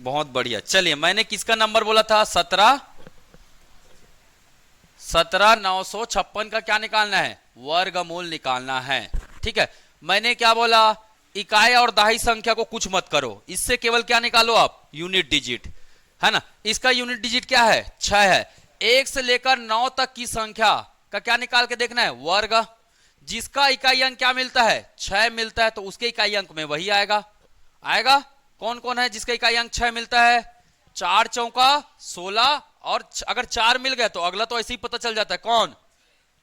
बहुत बढ़िया। चलिए, मैंने किसका नंबर बोला था? 17,956 का क्या निकालना है? वर्गमूल निकालना है, ठीक है। मैंने क्या बोला? इकाई और दहाई संख्या को कुछ मत करो, इससे केवल क्या निकालो आप? यूनिट डिजिट, है ना। इसका यूनिट डिजिट क्या है? 6 है। 1 से लेकर 9 तक की संख्या का क्या निकाल के देखना है? वर्ग। जिसका इकाई अंक क्या मिलता है? 6 मिलता है, तो उसके इकाई अंक में वही आएगा। आएगा। कौन कौन है जिसका इकाई अंक 6 मिलता है? 4 चौका 16, और अगर 4 मिल गया तो अगला तो ऐसे ही पता चल जाता है, कौन?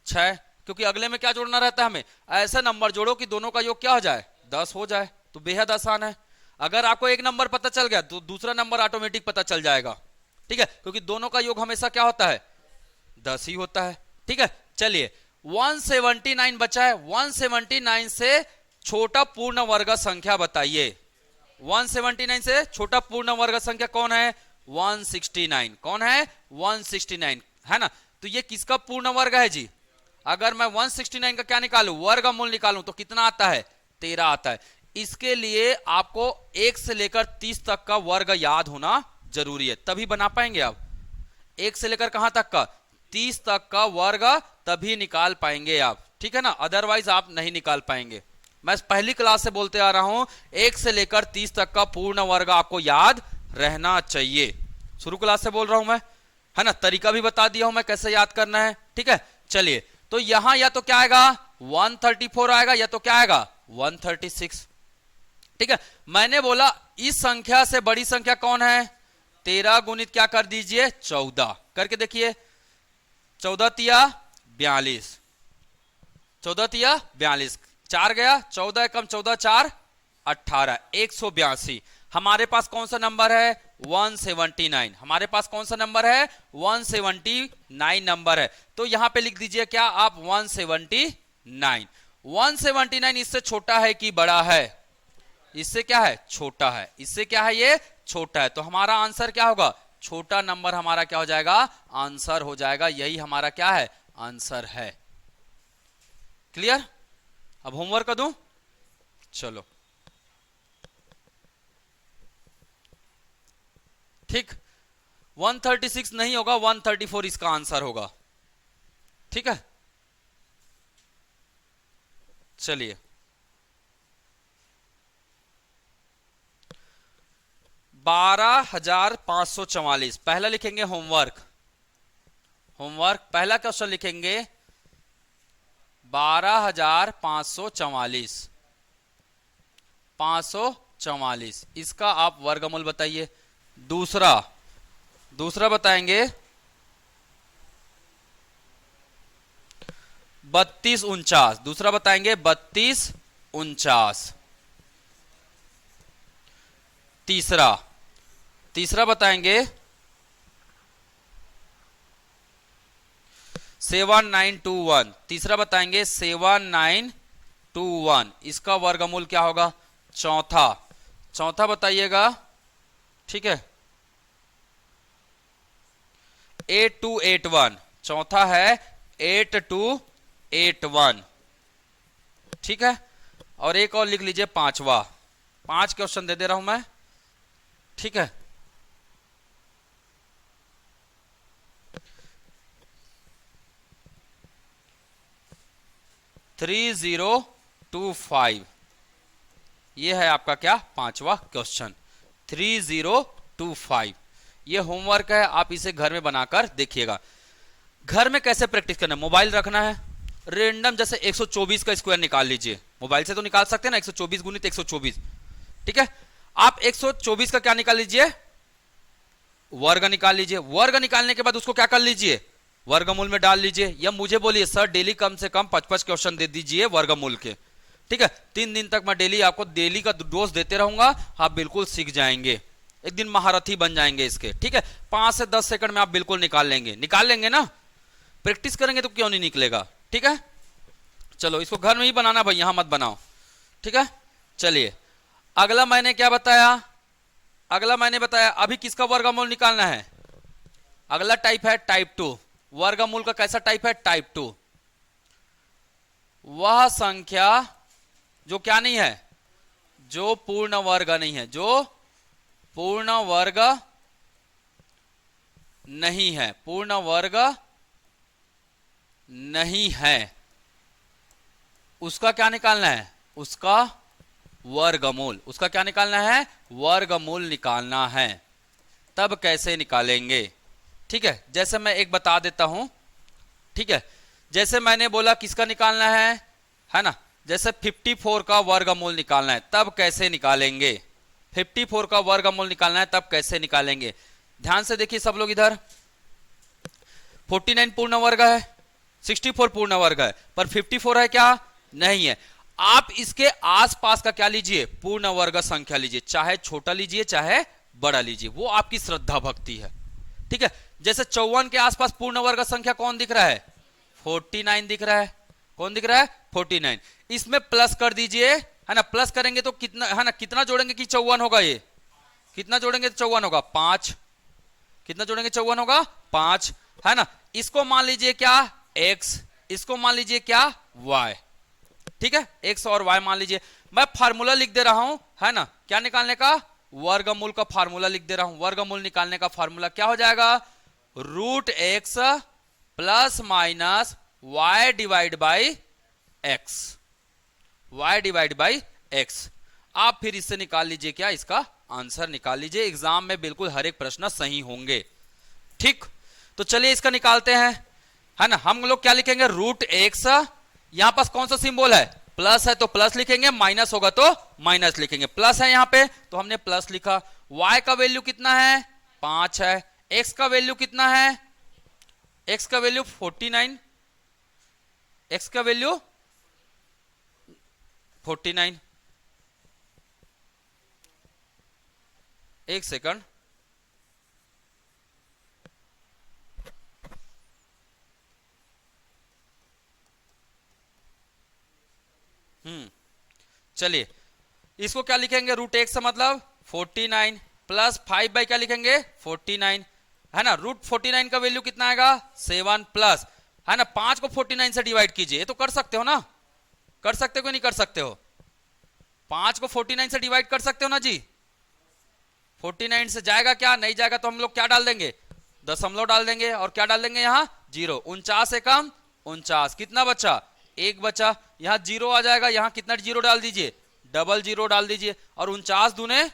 6, क्योंकि अगले में क्या जोड़ना रहता है हमें? ऐसा नंबर जोड़ो कि दोनों का योग क्या हो जाए? 10 हो जाए, तो बेहद आसान है। अगर आपको एक नंबर पता चल गया तो दूसरा नंबर ऑटोमेटिक पता चल जाएगा, ठीक है, क्योंकि दोनों का योग हमेशा क्या होता है? 10 ही होता है, ठीक है। चलिए, 179 बचा है। 179 से छोटा पूर्ण वर्ग संख्या बताइए। 179 से छोटा पूर्ण वर्ग संख्या कौन है? 169। कौन है? 169, है ना। तो ये किसका पूर्ण वर्ग है जी? अगर मैं 169 का क्या निकालूं? वर्गमूल निकालूं, तो कितना आता है? 13 आता है। इसके लिए आपको 1 से लेकर 30 तक का वर्ग याद होना जरूरी है, तभी बना पाएंगे आप। 1 से लेकर कहां तक का? 30 तक का वर्ग तभी निकाल पाएंगे आप, ठीक है ना, अदरवाइज आप नहीं निकाल पाएंगे। मैं पहली क्लास से बोलते आ रहा हूं, 1 से लेकर 30 तक का पूर्ण वर्ग आपको याद रहना चाहिए। शुरू क्लास से बोल रहा हूं मैं, है ना। तरीका भी बता दिया हूं मैं कैसे याद करना है, ठीक है। चलिए, तो यहां या तो क्या आएगा? 134 आएगा, या तो क्या आएगा? 136, ठीक है। मैंने बोला इस संख्या से बड़ी संख्या कौन है? 13 गुणित क्या कर दीजिए? 14 करके देखिए। 14 तिया 42, 14 तिया 42, 4 गया, 14 एकम 14, 4 18, 182। हमारे पास कौन सा नंबर है? 179। हमारे पास कौन सा नंबर है? 179 नंबर है। तो यहां पे लिख दीजिए क्या आप? 179। 179 इससे छोटा है कि बड़ा है? इससे क्या है? छोटा है। इससे क्या है? ये छोटा है। तो हमारा आंसर क्या होगा? छोटा नंबर हमारा क्या हो जाएगा? आंसर हो जाएगा। यही हमारा क्या है? आंसर है। क्लियर? अब होमवर्क कर दूं? चलो, ठीक। 136 नहीं होगा, 134 इसका आंसर होगा, ठीक है। चलिए, 12,544 पहला लिखेंगे होमवर्क। होमवर्क पहला क्वेश्चन लिखेंगे 12,544, 544, इसका आप वर्गमूल बताइए। दूसरा बताएंगे 3249, दूसरा बताएंगे 3249। तीसरा बताएंगे 7921, तीसरा बताएंगे 7921, इसका वर्गमूल क्या होगा? चौथा बताइएगा, ठीक है, 8281, चौथा है 8281, ठीक है। और एक और लिख लीजिए 5वां। 5 क्वेश्चन दे रहा हूं मैं, ठीक है। $3025, ये है आपका क्या? 5वां क्वेश्चन, 3025। ये होमवर्क है, आप इसे घर में बनाकर देखिएगा। घर में कैसे प्रैक्टिस करना है? मोबाइल रखना है, रेंडम जैसे 124 का स्क्वायर निकाल लीजिए, मोबाइल से तो निकाल सकते हैं ना, 124 गुणित 124, ठीक है। आप 124 का क्या निकाल लीजिए, वर्ग निकाल लीजिए। वर्ग निकालने के बाद उसको क्या कर लीजिए, वर्गमूल में डाल लीजिए। या मुझे बोलिए सर डेली कम से कम 5-5 क्वेश्चन दे दीजिए वर्गमूल के, ठीक है। 3 दिन तक मैं डेली आपको डेली का डोज देते रहूंगा, आप बिल्कुल सीख जाएंगे, एक दिन महारथी बन जाएंगे इसके, ठीक है। 5 से 10 सेकंड में आप बिल्कुल निकाल लेंगे ना, प्रैक्टिस करेंगे तो क्यों नहीं निकलेगा, ठीक है। चलो इसको घर में ही बनाना भाई, यहां मत बनाओ, ठीक है। चलिए अगला मैंने क्या बताया, अगला मैंने बताया अभी किसका वर्गमूल निकालना है। अगला टाइप है टाइप 2। वर्गमूल का कैसा टाइप है, टाइप 2। वह संख्या जो क्या नहीं है, जो पूर्ण वर्ग नहीं है, जो पूर्ण वर्ग नहीं है, पूर्ण वर्ग नहीं है, उसका क्या निकालना है, उसका वर्गमूल। उसका क्या निकालना है, वर्गमूल निकालना है। तब कैसे निकालेंगे, ठीक है। जैसे मैं एक बता देता हूं, ठीक है। जैसे मैंने बोला किसका निकालना है ना, जैसे 54 का वर्गमूल निकालना है, तब कैसे निकालेंगे, 54 का वर्गमूल निकालना है तब कैसे निकालेंगे। ध्यान से देखिए सब लोग इधर, 49 पूर्ण वर्ग है, 64 पूर्ण वर्ग है, पर 54 है क्या, नहीं है। आप इसके आसपास का क्या लीजिए, पूर्ण वर्ग संख्या लीजिए, चाहे छोटा लीजिए चाहे बड़ा लीजिए, वो आपकी श्रद्धा भक्ति है, ठीक है। जैसे 54 के आसपास पूर्ण वर्ग संख्या कौन दिख रहा है, 49 दिख रहा है। कौन दिख रहा है, 49। इसमें प्लस कर दीजिए, है ना। प्लस करेंगे तो कितना, है ना, कितना जोड़ेंगे कि 54 होगा, ये कितना जोड़ेंगे तो 54 होगा, 5। कितना जोड़ेंगे, 54 होगा 5, है ना। इसको मान लीजिए क्या, x, इसको मान लीजिए क्या, y, ठीक है। x और y मान लीजिए। मैं फार्मूला लिख दे रहा हूं, है ना, क्या निकालने का, वर्गमूल का फार्मूला लिख दे रहा हूं। वर्गमूल निकालने का फार्मूला क्या हो जाएगा, √x plus minus y divide by x, y divide by x। आप फिर इससे निकाल लीजिए क्या, इसका आंसर निकाल लीजिए। एग्जाम में बिल्कुल हर एक प्रश्न सही होंगे, ठीक। तो चलिए इसका निकालते हैं, है ना। हम लोग क्या लिखेंगे, √x, यहां पास कौन सा सिंबल है, प्लस है तो प्लस लिखेंगे, माइनस होगा तो माइनस लिखेंगे। प्लस है यहां पे तो हमने प्लस लिखा। y का वैल्यू कितना है, 5 है। x का वैल्यू कितना है, x का वैल्यू 49, x का वैल्यू 49। एक सेकंड, चलिए इसको क्या लिखेंगे, √x मतलब 49 प्लस 5 बाई क्या लिखेंगे, 49, है ना। √49 का वैल्यू कितना आएगा, 7 प्लस, है ना, 5 को 49 से डिवाइड कीजिए। ये तो कर सकते हो ना, कर सकते हो नहीं कर सकते हो, 5 को 49 से डिवाइड कर सकते हो ना जी। 49 से जाएगा क्या, नहीं जाएगा तो हम लोग क्या डाल देंगे, दशमलव डाल देंगे, और क्या डाल देंगे यहाँ 0। 49 से कम 49, कितना बचा, 1 बचा। यहाँ 0 आ जाएगा, यहाँ कितना 0 डाल दीजिए, डबल 0 डाल दीजिए, और 49 दूने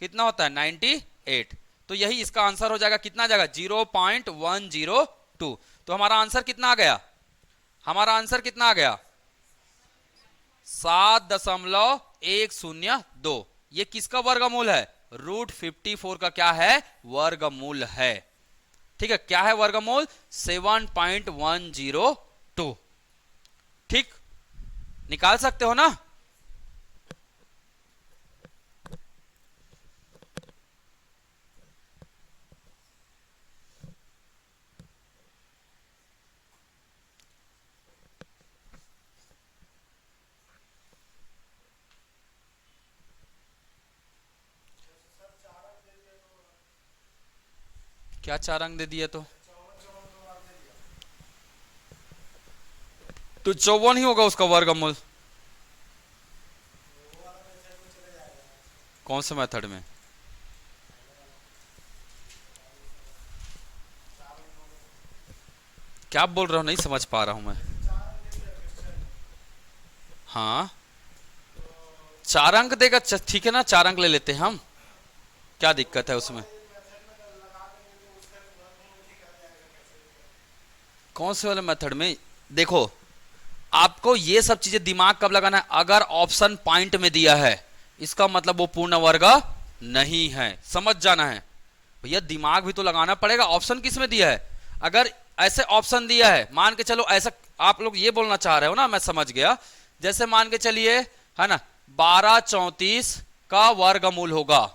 कितना होता है, 98। तो यही इसका आंसर हो जाएगा, कितना आ जाएगा, 0.102। तो हमारा आंसर कितना आ गया, हमारा आंसर कितना आ गया, 7.102। ये किसका वर्गमूल है, √54 का क्या है, वर्गमूल है, ठीक है। क्या है वर्गमूल, 7.102, ठीक। निकाल सकते हो ना। क्या 4 अंक दे दिए तो 54 ही होगा उसका वर्गमूल। कौन से मेथड में, क्या आप बोल रहे हो, नहीं समझ पा रहा हूं मैं। हाँ 4 अंक देगा, ठीक है ना, 4 अंक ले लेते हैं हम, क्या दिक्कत है उसमें। कौन से वाले मेथड में, देखो आपको ये सब चीजें दिमाग कब लगाना है, अगर ऑप्शन पॉइंट में दिया है इसका मतलब वो पूर्ण वर्ग नहीं है, समझ जाना है भैया, दिमाग भी तो लगाना पड़ेगा। ऑप्शन किस में दिया है, अगर ऐसे ऑप्शन दिया है, मान के चलो ऐसा आप लोग ये बोलना चाह रहे हो ना, मैं समझ गया, जैसे मान के चलिए है ना 1234 का वर्गमूल होगा,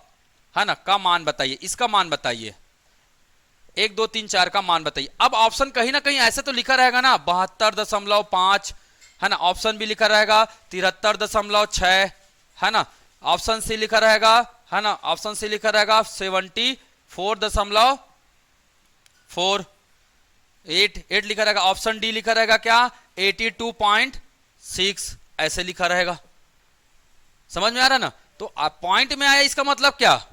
है ना, का मान बताइए, इसका मान बताइए, 1 2 3 4 का मान बताइए। अब ऑप्शन कहीं ना कहीं ऐसे तो लिखा रहेगा ना 72.5, है ना, ऑप्शन भी लिखा रहेगा 73.6, है ना, ऑप्शन सी लिखा रहेगा, है ना, ऑप्शन सी लिखा रहेगा 74.4, 8 लिखा रहेगा, ऑप्शन डी लिखा रहेगा क्या 82.6, ऐसे लिखा रहेगा। समझ में आ रहा ना, तो आप पॉइंट में आया, इसका मतलब क्या,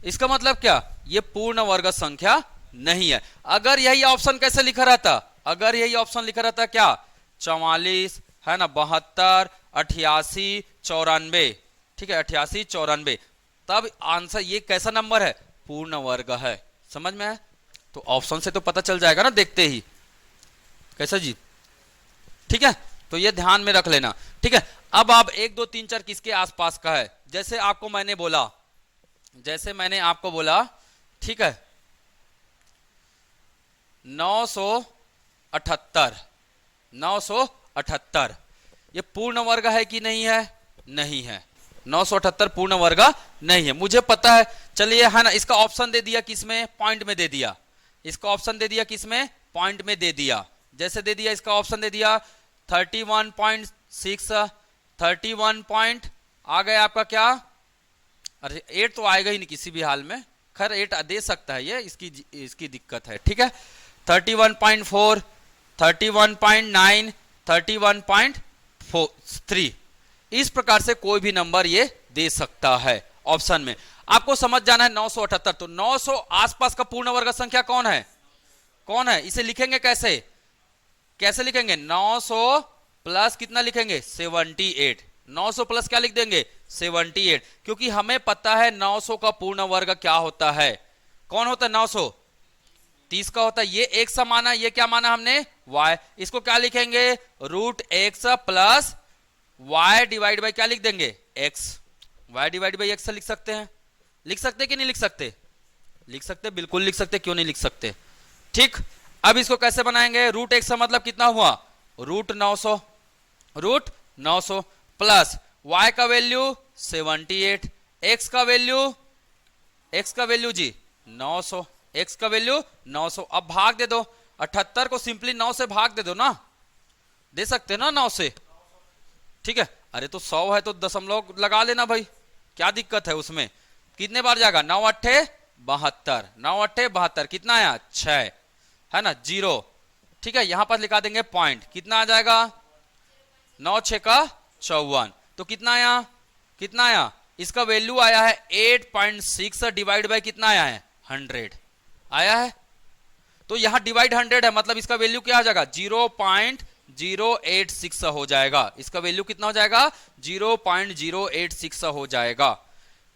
इसका मतलब क्या, ये पूर्ण वर्ग संख्या नहीं है। अगर यही ऑप्शन कैसे लिखा रहता, अगर यही ऑप्शन लिखा रहता क्या 44, है ना, 72, 88, 94, ठीक है, 88, 94, तब आंसर ये कैसा नंबर है, पूर्ण वर्ग है। समझ में आया, तो ऑप्शन से तो पता चल जाएगा ना देखते ही, कैसा जी, ठीक है, तो ये ध्यान में रख लेना, ठीक है। अब आप 1 2 3 4 किसके आसपास का है, जैसे आपको मैंने बोला, जैसे मैंने आपको बोला, ठीक है, 978, 978 ये पूर्ण वर्ग है कि नहीं है, नहीं है, 978 पूर्ण वर्ग नहीं है, मुझे पता है, चलिए, है ना, इसका ऑप्शन दे दिया किसमें, पॉइंट में दे दिया, इसका ऑप्शन दे दिया किसमें, पॉइंट में दे दिया, जैसे दे दिया, इसका ऑप्शन दे दिया 31.6, 31 पॉइंट आ गया आपका क्या, अरे 8 तो आएगा ही नहीं किसी भी हाल में, खैर 8 दे सकता है, ये इसकी दिक्कत है, ठीक है, 31.4, 31.9, 31.3, इस प्रकार से कोई भी नंबर ये दे सकता है ऑप्शन में। आपको समझ जाना है 978, तो 900 आसपास का पूर्ण वर्ग संख्या कौन है, कौन है, इसे लिखेंगे कैसे, कैसे लिखेंगे, 900 प्लस कितना लिखेंगे 78, 900 प्लस क्या लिख देंगे 78, क्योंकि हमें पता है 900 का पूर्ण वर्ग क्या होता है, कौन होता है 900 30 का होता है, ये x माना, ये क्या माना हमने y, इसको क्या लिखेंगे √x plus y divide by क्या लिख देंगे x, y divide by x लिख सकते हैं, लिख सकते कि नहीं लिख सकते, लिख सकते, बिल्कुल लिख सकते, क्यों नहीं लिख सकते, ठीक। अब इसको कैसे बनाएंगे, √x का मतलब कितना हुआ √900, √900 प्लस y का वैल्यू 78, x का वैल्यू जी 900, x का वैल्यू 900, अब भाग दे दो, 78 को सिंपली 9 से भाग दे दो ना, दे सकते ना 9 से, ठीक है, अरे तो 100 है तो दशमलव लगा लेना भाई, क्या दिक्कत है उसमें, कितने बार जाएगा 9 8 72, 9 8 72, कितना आया 6, है ना, 0, ठीक है, यहां पर लिखा देंगे पॉइंट, कितना आ जाएगा 9 6 का 54, तो कितना आया, कितना आया, इसका वैल्यू आया है 8.6 डिवाइड बाय कितना आया है 100 आया है, तो यहां डिवाइड 100 है, मतलब इसका वैल्यू क्या आ जाएगा 0.086 हो जाएगा, इसका वैल्यू कितना हो जाएगा 0.086 हो जाएगा,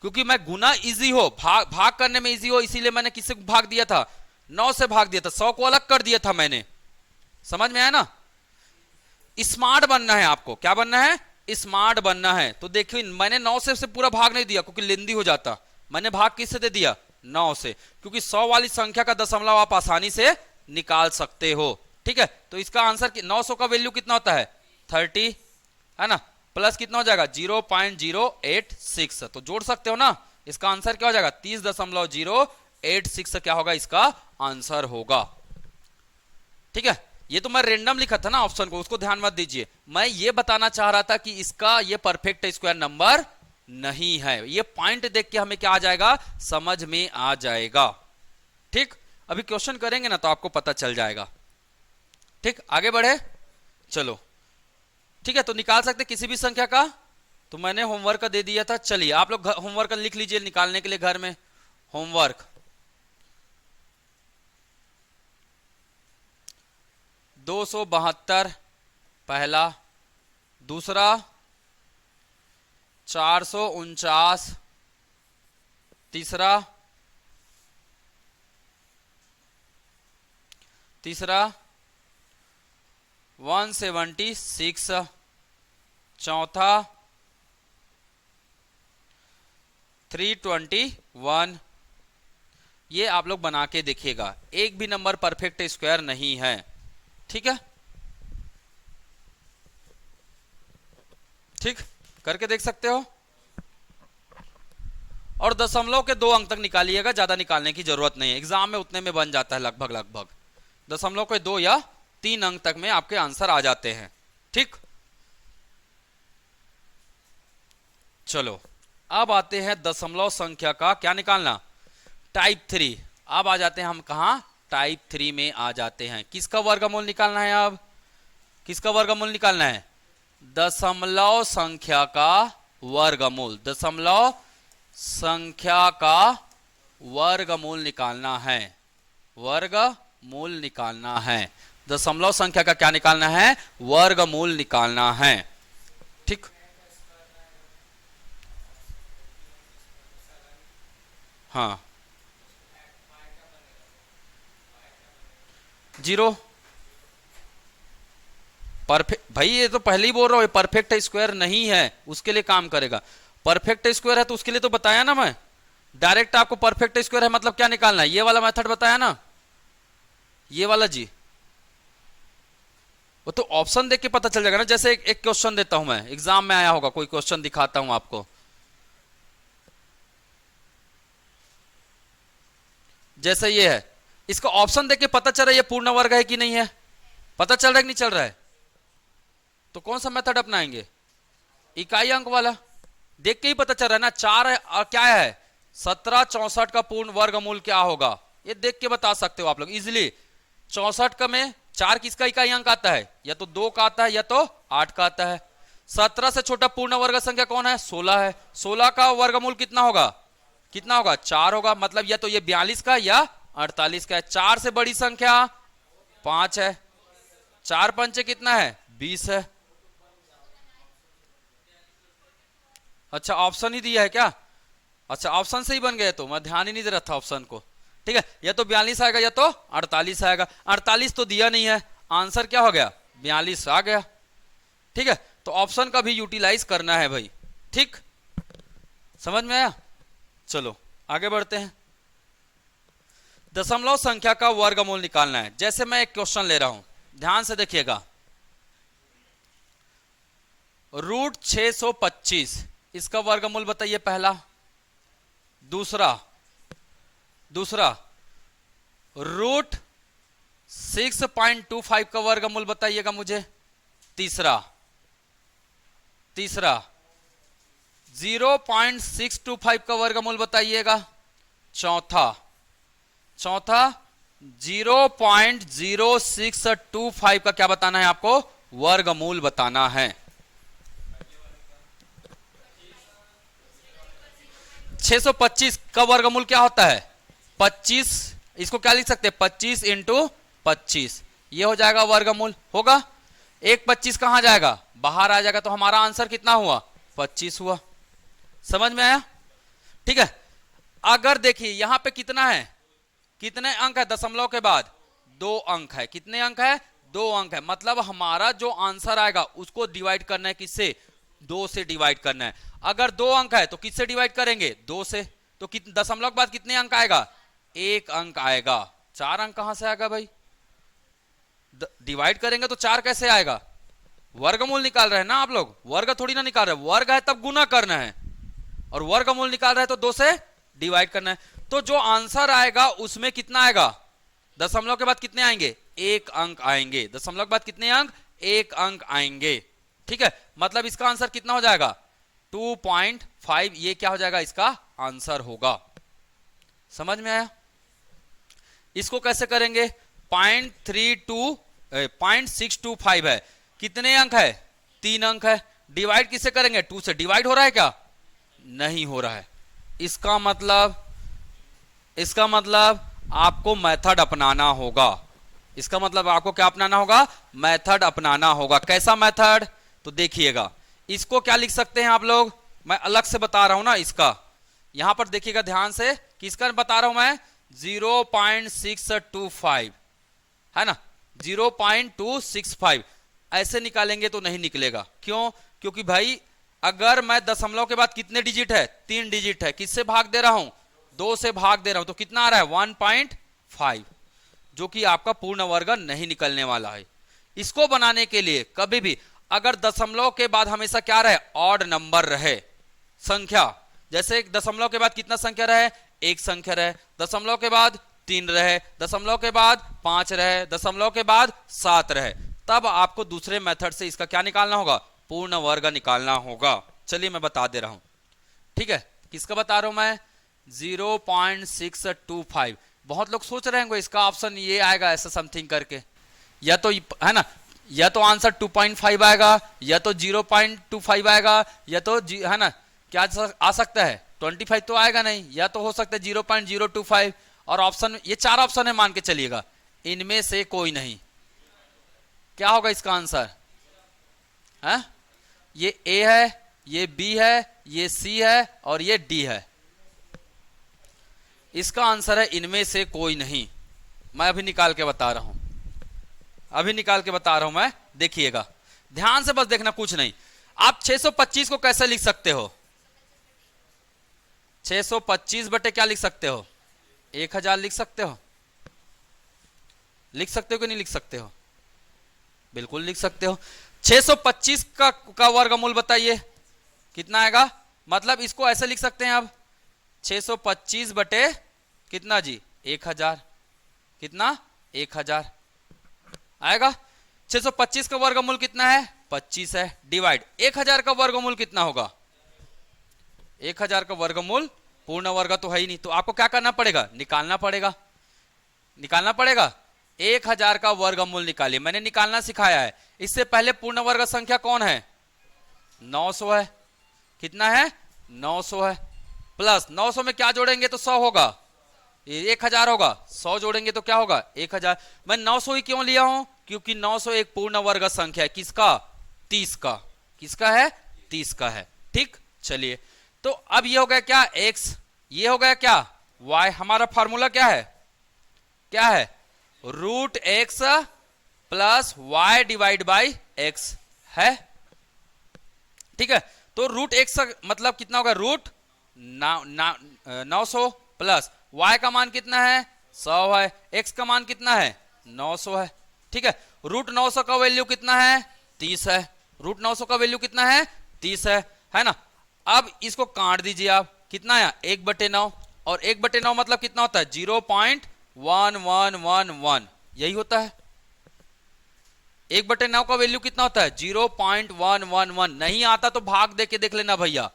क्योंकि मैं गुना इजी हो, भाग करने में इजी हो, इसीलिए मैंने किससे भाग दिया था 9 से भाग दिया था, 100 को अलग कर दिया था मैंने, समझ में आया ना। स्मार्ट बनना है आपको, क्या बनना है, स्मार्ट बनना है, तो देखिए मैंने 9 से पूरा भाग नहीं दिया क्योंकि लेंदी हो जाता, मैंने भाग किससे दे दिया 9 से, क्योंकि 100 वाली संख्या का दशमलव आप आसानी से निकाल सकते हो, ठीक है, तो इसका आंसर 900 का वैल्यू कितना होता है 30, है ना, प्लस कितना हो जाएगा 0.086, तो जोड़ सकते हो ना, इसका आंसर क्या हो जाएगा 30.086 क्या होगा, इसका आंसर होगा, ठीक है। ये तो मैं रेंडम लिखा था ना ऑप्शन को, उसको ध्यान मत दीजिए, मैं ये बताना चाह रहा था कि इसका ये परफेक्ट स्क्वायर नंबर नहीं है, ये पॉइंट देख के हमें क्या आ जाएगा समझ में आ जाएगा, ठीक। अभी क्वेश्चन करेंगे ना तो आपको पता चल जाएगा, ठीक, आगे बढ़े, चलो, ठीक है, तो निकाल सकते किसी भी संख्या का, तो मैंने होमवर्क दे दिया था, चलिए आप लोग होमवर्क लिख लीजिए निकालने के लिए घर में, होमवर्क 272 पहला, दूसरा 449, तीसरा 449 176, चौथा 321। ये आप लोग बना के देखिएगा, एक भी नंबर परफेक्ट स्क्वायर नहीं है, ठीक है, ठीक, करके देख सकते हो। और दशमलव के 2 अंक तक निकालिएगा, ज्यादा निकालने की जरूरत नहीं है, एग्जाम में उतने में बन जाता है लगभग लगभग, दशमलव के 2 या 3 अंक तक में आपके आंसर आ जाते हैं, ठीक। चलो अब आते हैं दशमलव संख्या का क्या निकालना, टाइप 3। अब आ जाते हैं हम कहा, टाइप 3 में आ जाते हैं। किसका वर्गमूल निकालना है, अब किसका वर्गमूल निकालना है, दशमलव संख्या का वर्गमूल, दशमलव संख्या का वर्गमूल निकालना है, वर्गमूल निकालना है, दशमलव संख्या का क्या निकालना है, वर्गमूल निकालना है, ठीक। हाँ, 0 परफेक्ट, भाई ये तो पहले ही बोल रहा हूं, परफेक्ट स्क्वायर नहीं है, उसके लिए काम करेगा। परफेक्ट स्क्वायर है तो उसके लिए तो बताया ना मैं, डायरेक्ट आपको परफेक्ट स्क्वायर है मतलब क्या निकालना है, ये वाला मेथड बताया ना, ये वाला जी, वो तो ऑप्शन देख के पता चल जाएगा ना। जैसे एक क्वेश्चन देता हूं मैं, एग्जाम में आया होगा, कोई क्वेश्चन दिखाता हूं आपको, जैसे ये है, इसका ऑप्शन देख के पता चल रहा है ये पूर्ण वर्ग है कि नहीं है, पता चल रहा है कि नहीं चल रहा है, तो कौन सा मेथड अपनाएंगे, इकाई अंक वाला, देख के ही पता चल रहा है ना। 4 है और क्या है 1764 का पूर्ण वर्गमूल क्या होगा, ये देख के बता सकते हो आप लोग इजिली। 64 का में 4 किसका इकाई अंक आता है, या तो 2 का आता है या तो 8 का आता है। 17 से छोटा पूर्ण वर्ग संख्या कौन है, 16 है। 16 का वर्गमूल कितना होगा, कितना होगा, 4 होगा, मतलब या तो ये 42 का या 48 का है। 4 से बड़ी संख्या 5 है, 4 पंचे कितना है 20 है। अच्छा ऑप्शन ही दिया है क्या, अच्छा ऑप्शन से ही बन गया, तो मैं ध्यान ही नहीं दे रहा था ऑप्शन को, ठीक है। या तो 42 आएगा या तो 48 आएगा, 48 तो दिया नहीं है, आंसर क्या हो गया 42 आ गया, ठीक है। तो ऑप्शन का भी यूटिलाइज करना है भाई, ठीक, समझ में आया। चलो आगे बढ़ते हैं, दशमलव संख्या का वर्गमूल निकालना है। जैसे मैं एक क्वेश्चन ले रहा हूं, ध्यान से देखिएगा, √625 इसका वर्गमूल बताइए पहला, दूसरा √6.25 का वर्गमूल बताइएगा मुझे, तीसरा 0.625 का वर्गमूल बताइएगा, चौथा 0.0625 का क्या बताना है आपको, वर्गमूल बताना है। 625 का वर्गमूल क्या होता है 25, इसको क्या लिख सकते हैं 25 × 25, ये हो जाएगा वर्गमूल, होगा। एक 25 कहां जाएगा, बाहर आ जाएगा, तो हमारा आंसर कितना हुआ 25 हुआ, समझ में आया, ठीक है। अगर देखिए यहां पे कितना है, कितने अंक है दशमलव के बाद 2 अंक है, कितने अंक है 2 अंक है, मतलब हमारा जो आंसर आएगा उसको डिवाइड करना है, किससे 2 से डिवाइड करना है। अगर 2 अंक है तो किससे डिवाइड करेंगे 2 से, तो दशमलव के बाद कितने अंक आएगा 1 अंक आएगा। 4 अंक कहां से आएगा भाई, डिवाइड करेंगे तो 4 कैसे आएगा, वर्गमूल निकाल रहे हैं ना आप लोग, वर्ग थोड़ी ना निकाल रहे, वर्ग है तब गुना करना है, और वर्गमूल निकाल रहे हैं तो 2 से डिवाइड करना है। तो जो आंसर आएगा उसमें कितना आएगा, दशमलव के बाद कितने आएंगे 1 अंक आएंगे, दशमलव के बाद कितने अंक 1 अंक आएंगे, ठीक है। मतलब इसका आंसर कितना हो जाएगा 2.5, ये क्या हो जाएगा इसका आंसर होगा, समझ में आया। इसको कैसे करेंगे, 0.625 है, कितने अंक है 3 अंक है, डिवाइड किससे करेंगे 2 से, डिवाइड हो रहा है क्या, नहीं हो रहा है। इसका मतलब आपको मेथड अपनाना होगा, इसका मतलब आपको क्या अपनाना होगा, मेथड अपनाना होगा। कैसा मेथड, तो देखिएगा, इसको क्या लिख सकते हैं आप लोग, मैं अलग से बता रहा हूं ना, इसका यहां पर देखिएगा ध्यान से, किसका बता रहा हूं मैं 0.625 है ना, 0.265, ऐसे निकालेंगे तो नहीं निकलेगा। क्यों? क्योंकि भाई अगर मैं दशमलव के बाद कितने डिजिट है, 3 डिजिट है, किससे भाग दे रहा हूं, 2 से भाग दे रहा हूं, तो कितना आ रहा है 1.5, जो कि आपका पूर्ण वर्ग नहीं निकलने वाला है। इसको बनाने के लिए कभी भी अगर दशमलव के बाद हमेशा क्या रहे, ऑड नंबर रहे संख्या, जैसे दशमलव के बाद कितना संख्या रहे, एक संख्या रहे, दशमलव के बाद 3 रहे, दशमलव के बाद 5 रहे, दशमलव के बाद 7 रहे, तब आपको दूसरे मेथड से इसका क्या निकालना होगा, पूर्ण वर्ग निकालना होगा। चलिए मैं बता दे रहा हूं, ठीक है। किसका बता रहा हूं मैं, 0.625। बहुत लोग सोच रहे होंगे इसका ऑप्शन ये आएगा ऐसा समथिंग करके, या तो है ना, या तो आंसर 2.5 आएगा, या तो 0.25 आएगा, या तो है ना क्या आ सकता है 25 तो आएगा नहीं, या तो हो सकता है 0.025, और ऑप्शन ये 4 ऑप्शन है मान के चलिएगा, इनमें से कोई नहीं। क्या होगा इसका आंसर है? ये ए है, ये बी है, ये सी है और ये डी है। इसका आंसर है इनमें से कोई नहीं। मैं अभी निकाल के बता रहा हूं, अभी निकाल के बता रहा हूं मैं, देखिएगा ध्यान से, बस देखना, कुछ नहीं। आप 625 को कैसे लिख सकते हो, 625 बटे क्या लिख सकते हो, 1000 लिख सकते हो। लिख सकते हो कि नहीं लिख सकते हो? बिल्कुल लिख सकते हो। 625 का वर्गमूल बताइए कितना आएगा, मतलब इसको ऐसे लिख सकते हैं अब, 625 बटे कितना जी, 1000, कितना 1000 आएगा। 625 का वर्गमूल कितना है, 25 है, डिवाइड 1000 का वर्गमूल कितना होगा, 1000 का वर्गमूल पूर्ण वर्ग तो है ही नहीं, तो आपको क्या करना पड़ेगा, निकालना पड़ेगा, निकालना पड़ेगा। 1000 का वर्गमूल निकालिए, मैंने निकालना सिखाया है। इससे पहले पूर्ण वर्ग संख्या कौन है, 900 है, कितना है 900 है, प्लस 900 में क्या जोड़ेंगे तो 100 होगा, 1000 होगा, 100 जोड़ेंगे तो क्या होगा 1000। मैं 900 ही क्यों लिया हूं, क्योंकि 900 एक पूर्ण वर्ग संख्या है, किसका, 30 का, किसका है 30 का है, ठीक। चलिए तो अब ये हो गया क्या x, ये हो गया क्या y, हमारा फार्मूला क्या है, क्या है √x plus y divide by x है, ठीक है। तो √x मतलब कितना होगा, रूट 900 प्लस y का मान कितना है 100 है, x का मान कितना है 900 है, ठीक है। √900 का वैल्यू कितना है 30 है, √900 का वैल्यू कितना है 30 है ना। अब इसको काट दीजिए आप, कितना आया 1/9, और 1/9 मतलब कितना होता है 0.1111, यही होता है। 1/9 का वैल्यू कितना होता है 0.111। नहीं आता तो भाग दे के देख लेना भैया,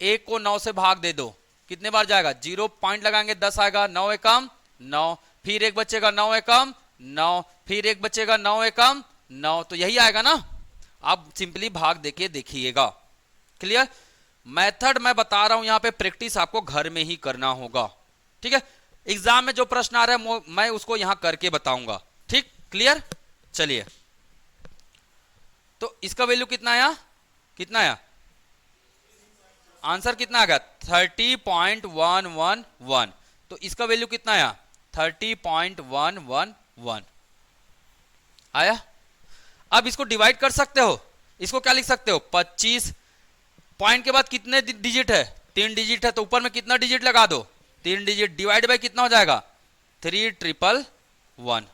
1 को 9 से भाग दे दो, कितने बार जाएगा, 0 पॉइंट लगाएंगे 10 आएगा, 9 एकम 9, फिर एक बचेगा 9 एकम 9, फिर एक बचेगा 9 एकम 9, तो यही आएगा ना। आप सिंपली भाग देके देखिएगा, क्लियर। मेथड मैं बता रहा हूं, यहां पे प्रैक्टिस आपको घर में ही करना होगा, ठीक है। एग्जाम में जो प्रश्न आ रहा है मैं उसको यहां करके बताऊंगा, ठीक, क्लियर। चलिए तो इसका वैल्यू कितना आया, कितना आया, आंसर कितना आ गया 30.111, तो इसका वैल्यू कितना आया 30.111 आया। अब इसको डिवाइड कर सकते हो, इसको क्या लिख सकते हो 25, पॉइंट के बाद कितने डिजिट है 3 डिजिट है, तो ऊपर में कितना डिजिट लगा दो 3 डिजिट, डिवाइड बाय कितना हो जाएगा 3,111।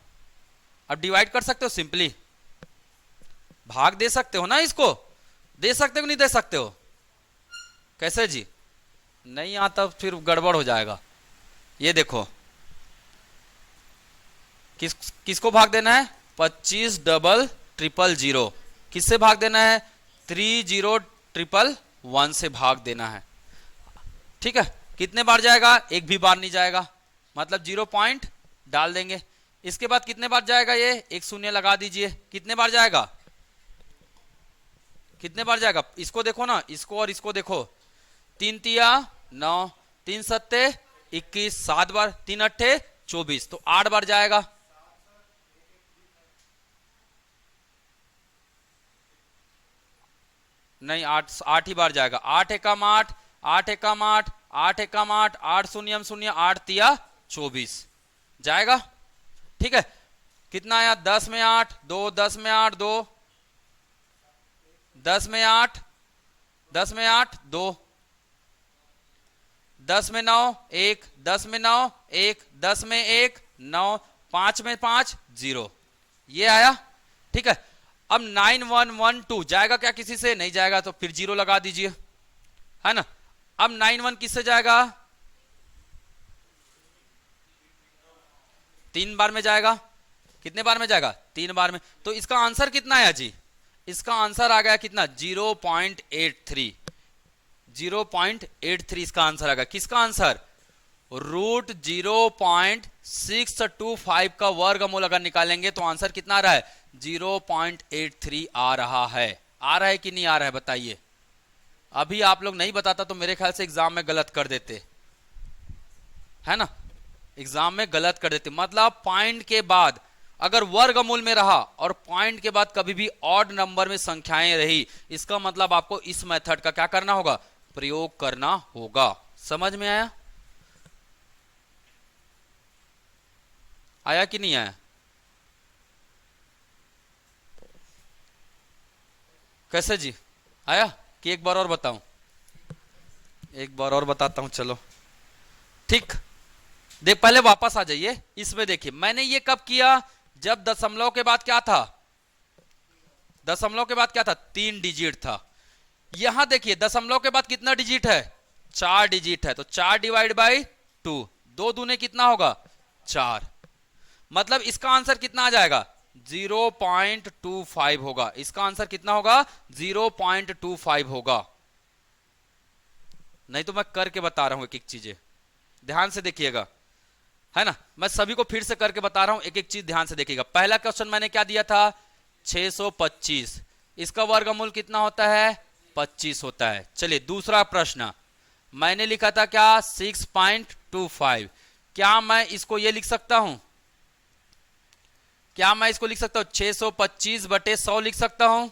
अब डिवाइड कर सकते हो सिंपली, भाग दे सकते हो ना, इसको दे सकते हो नहीं दे सकते हो, कैसे जी, नहीं आता फिर गड़बड़ हो जाएगा। ये देखो किसको भाग देना है 25,000,000, किससे भाग देना है 30,111 से भाग देना है, ठीक है। कितने बार जाएगा, एक भी बार नहीं जाएगा, मतलब 0 पॉइंट डाल देंगे। इसके बाद कितने बार जाएगा, ये एक शून्य लगा दीजिए, कितने बार जाएगा, कितने बार जाएगा, इसको देखो ना, इसको और इसको देखो, 3 तिया 9, 3 सत्ते 21, 7 बार, 3 अट्ठे 24, तो 8 बार जाएगा। नहीं 8 ही बार जाएगा, 8 एकम 8, 8 एकम 8, 8 एकम 8, 8 शून्यम शून्य, 8 तिया 24 जाएगा, ठीक है। कितना आया 10 में 8, 2 10 में 8, 2 10 में 8, 10 में 8 2, 10 में 9 1, 10 में 9 1, 10 में 1 9, 5 में 5 0, ये आया। ठीक है, अब 9 1 1 2 जाएगा क्या किसी से? नहीं जाएगा, तो फिर 0 लगा दीजिए, है ना। अब 9 1 किससे जाएगा? 3 बार में जाएगा। कितने बार में जाएगा? 3 बार में। तो इसका आंसर कितना आया जी? इसका आंसर आ गया कितना? 0.83, 0.83 इसका आंसर आ गया। किसका आंसर? रूट 0.625 का वर्गमूल अगर निकालेंगे तो आंसर कितना आ रहा है? 0.83 आ रहा है। आ रहा है कि नहीं आ रहा है बताइए? अभी आप लोग नहीं बताता तो मेरे ख्याल से एग्जाम में गलत कर देते, है ना, एग्जाम में गलत कर देते। मतलब पॉइंट के बाद अगर वर्गमूल में रहा और पॉइंट के बाद कभी भी ऑड नंबर में संख्याएं रही, इसका मतलब आपको इस मेथड का क्या करना होगा? प्रयोग करना होगा। समझ में आया? आया कि नहीं आया? कैसे जी, आया कि एक बार और बताऊं? एक बार और बताता हूं, चलो ठीक। देख, पहले वापस आ जाइए इसमें। देखिए मैंने ये कब किया? जब दशमलव के बाद क्या था? दशमलव के बाद क्या था? 3 डिजिट था। यहां देखिए दशमलव के बाद कितना डिजिट है? 4 डिजिट है। तो 4 डिवाइड बाई 2, 2 दूने कितना होगा? 4। मतलब इसका आंसर कितना आ जाएगा? 0.25 होगा। इसका आंसर कितना होगा? 0.25 होगा। नहीं तो मैं करके बता रहा हूं एक एक चीजें, ध्यान से देखिएगा, है ना। मैं सभी को फिर से करके बता रहा हूं, एक एक चीज ध्यान से देखिएगा। पहला क्वेश्चन मैंने क्या दिया था? 625। इसका वर्गमूल कितना होता है? 25 होता है। चलिए दूसरा प्रश्न मैंने लिखा था क्या? 6.25। क्या मैं इसको ये लिख सकता हूं? क्या मैं इसको लिख सकता हूं? 625 बटे 100 लिख सकता हूं?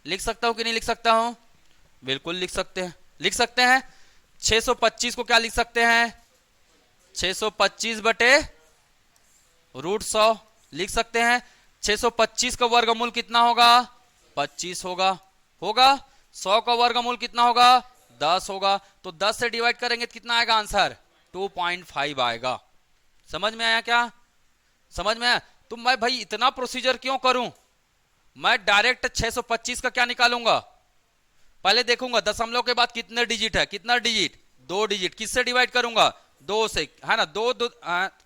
लिख सकता हूं कि नहीं लिख सकता हूं? बिल्कुल लिख सकते हैं, लिख सकते हैं। 625 को क्या लिख सकते हैं? 625 बटे रूट 100 लिख सकते हैं। 625 का वर्गमूल कितना होगा? 25 होगा। होगा। 100 का वर्गमूल कितना होगा? 10 होगा। तो 10 से डिवाइड करेंगे तो कितना आएगा आंसर? 2.5 आएगा। समझ में आया क्या? समझ में आया? तो मैं भाई इतना प्रोसीजर क्यों करूं? मैं डायरेक्ट 625 का क्या निकालूंगा? पहले देखूंगा दशमलव के बाद कितने डिजिट है। कितना डिजिट? 2 डिजिट। किससे डिवाइड करूंगा? 2 से, है ना।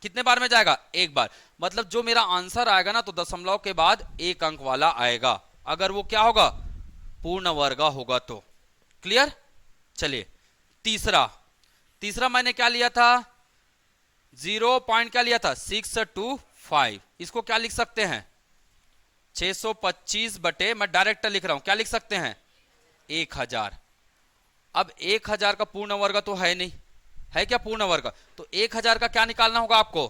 कितने बार में जाएगा? 1 बार। मतलब जो मेरा आंसर आएगा ना, तो दशमलव के बाद 1 अंक वाला आएगा, अगर वो क्या होगा? पूर्ण वर्ग होगा तो। क्लियर? चलिए तीसरा। तीसरा मैंने क्या लिया था? 0 पॉइंट क्या लिया था? 625। इसको क्या लिख सकते हैं? 625 बटे, मैं डायरेक्ट लिख रहा हूं, क्या लिख सकते हैं? 1000। अब 1000 का पूर्ण वर्ग तो है नहीं, है क्या पूर्ण वर्ग? तो 1000 का क्या निकालना होगा आपको?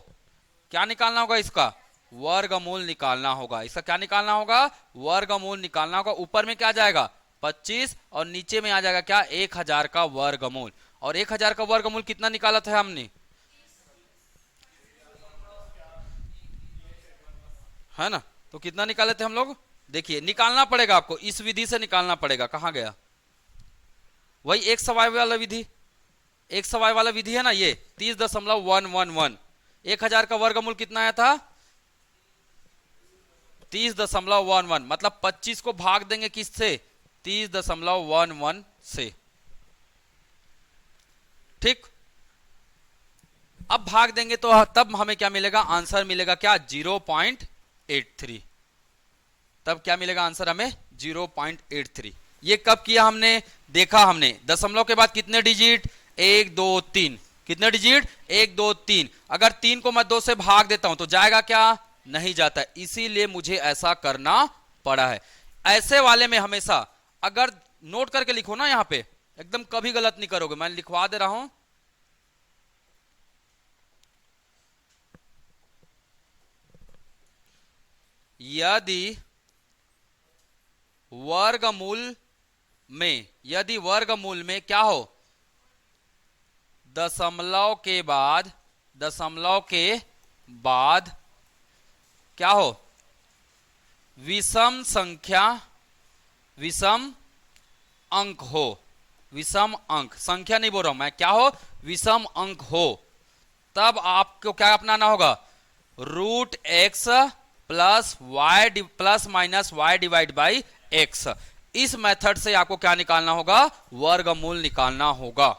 क्या निकालना होगा? इसका वर्गमूल निकालना होगा। इसका क्या निकालना होगा? वर्गमूल निकालना होगा। ऊपर में क्या जाएगा? 25 और नीचे में आ जाएगा क्या? 1000 का वर्गमूल। और 1000 का वर्गमूल कितना निकाला था हमने? है ना। तो कितना निकाले थे हम लोग? देखिए निकालना पड़ेगा आपको, इस विधि से निकालना पड़ेगा। कहां गया? वही एक सवाय वाला विधि, एक सवाय वाला विधि है ना ये। 30.111। 1000 का वर्गमूल कितना आया था? 30.11। मतलब 25 को भाग देंगे किससे? 30.11 से। ठीक। अब भाग देंगे तो तब हमें क्या मिलेगा? आंसर मिलेगा क्या? 0.83। तब क्या मिलेगा आंसर हमें? 0.83। ये कब किया हमने? देखा हमने दशमलव के बाद कितने डिजिट? 1 2 3। कितने डिजिट? 1 2 3। अगर 3 को मैं 2 से भाग देता हूं तो जाएगा क्या? नहीं जाता। इसीलिए मुझे ऐसा करना पड़ा है। ऐसे वाले में हमेशा अगर नोट करके लिखो ना, यहां पे एकदम कभी गलत नहीं करोगे। मैं लिखवा दे रहा हूं। यदि वर्गमूल में क्या हो? दशमलव के बाद क्या हो? विषम संख्या विषम अंक हो, विषम अंक, संख्या नहीं बोल रहा हूं मैं, क्या हो, विषम अंक हो, तब आपको क्या अपनाना होगा, root X plus Y plus minus Y divide by X. इस मेथड से आपको क्या निकालना होगा, वर्गमूल निकालना होगा।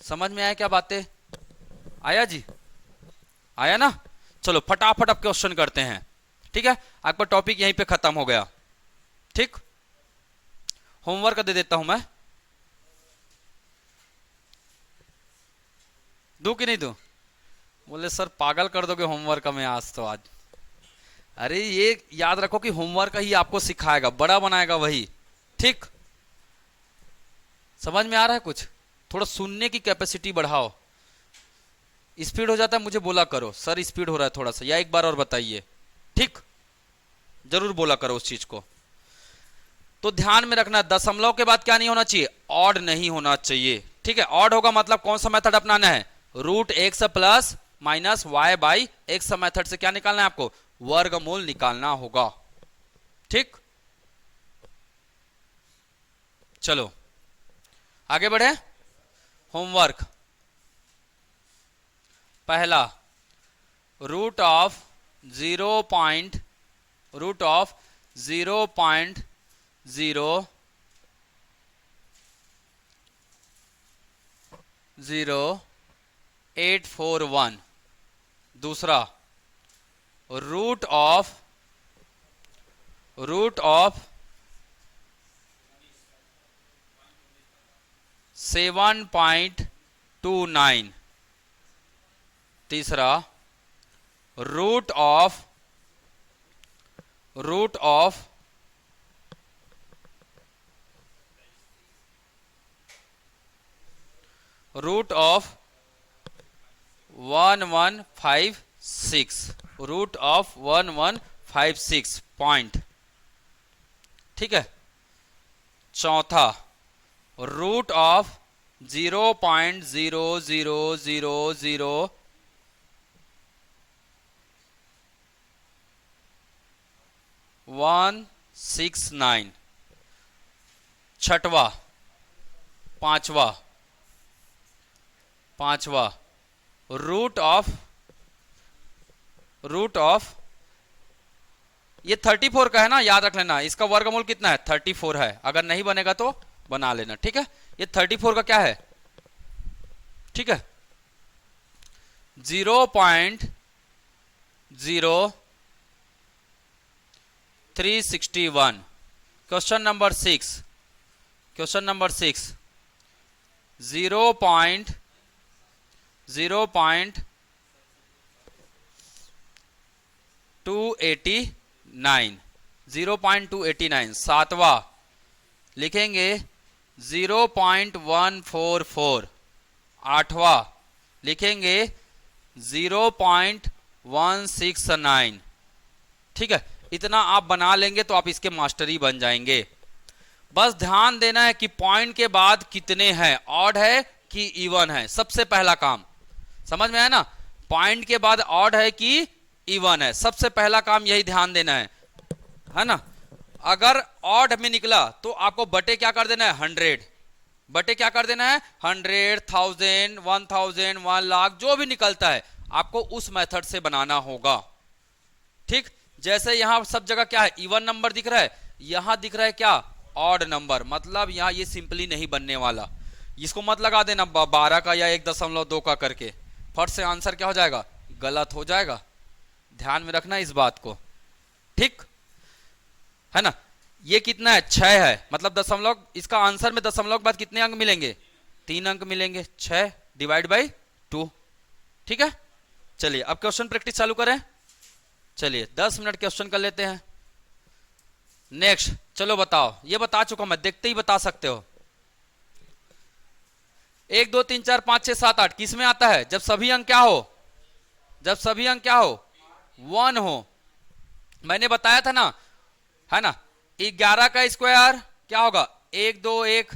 समझ में आया क्या बातें, आया जी, आया ना। चलो फटाफट अब क्वेश्चन करते हैं, ठीक है, आपका टॉपिक यहीं पे खत्म हो गया। ठीक, होमवर्क दे देता हूं मैं, दूं कि नहीं दूं? बोले सर पागल कर दोगे होमवर्क में आज तो आज। अरे ये याद रखो कि होमवर्क ही आपको सिखाएगा, बड़ा बनाएगा वही। ठीक, समझ में आ रहा है कुछ? थोड़ा सुनने की कैपेसिटी बढ़ाओ। स्पीड हो जाता है मुझे बोला करो, सर स्पीड हो रहा है थोड़ा सा, या एक बार और बताइए। ठीक, जरूर बोला करो उस चीज को। तो ध्यान में रखना, दशमलव के बाद क्या नहीं होना चाहिए, ऑड नहीं होना चाहिए। ठीक है, ऑड होगा मतलब कौन सा मेथड अपनाना है, root X plus minus Y by X method से क्या निकालना है आपको, वर्गमूल निकालना होगा। ठीक, चलो आगे बढ़े। होमवर्क पहला, रूट ऑफ 0.0841। दूसरा, रूट ऑफ 7.29। तीसरा, रूट ऑफ 1156 पॉइंट। ठीक है, चौथा, रूट ऑफ 0.0000169। छठवा, पांचवा, रूट ऑफ ये 34 का है ना, याद रख लेना, इसका वर्गमूल कितना है, 34 है। अगर नहीं बनेगा तो बना लेना। ठीक है, ये 34 का क्या है, ठीक है, 0.0361। Question number 6, 0.289। सातवा लिखेंगे 0.144। आठवा लिखेंगे 0.169। ठीक है, इतना आप बना लेंगे तो आप इसके मास्टर ही बन जाएंगे। बस ध्यान देना है कि पॉइंट के बाद कितने हैं, ऑड है कि इवन है, सबसे पहला काम। समझ में आया ना, पॉइंट के बाद ऑड है कि इवन है, सबसे पहला काम यही ध्यान देना है ना। अगर ऑड में निकला तो आपको बटे क्या कर देना है, 100। बटे क्या कर देना है, 100, 1000, 1000, 1 लाख, जो भी निकलता है आपको उस मेथड से बनाना होगा। ठीक, जैसे यहां सब जगह क्या है, इवन नंबर दिख रहा है, यहां दिख रहा है क्या, ऑड नंबर, मतलब यहां ये सिंपली नहीं बनने वाला। इसको मत लगा देना 12 का या 1.2 का करके, फट से आंसर क्या हो जाएगा, गलत हो जाएगा। ध्यान में रखना इस बात को। ठीक है ना, ये कितना है, 6 है, मतलब दशमलव, इसका आंसर में दशमलव के बाद कितने अंक मिलेंगे, 3 अंक मिलेंगे, 6 डिवाइड बाई 2। ठीक है, चलिए अब क्वेश्चन प्रैक्टिस चालू करें। चलिए 10 मिनट क्वेश्चन कर लेते हैं। नेक्स्ट, चलो बताओ, ये बता चुका मैं, देखते ही बता सकते हो। 1 2 3 4 5 6 7 8 किस में आता है, जब सभी अंक क्या हो, 1 हो। मैंने बताया था ना, है ना, 11 का स्क्वायर क्या होगा, 1 2 1।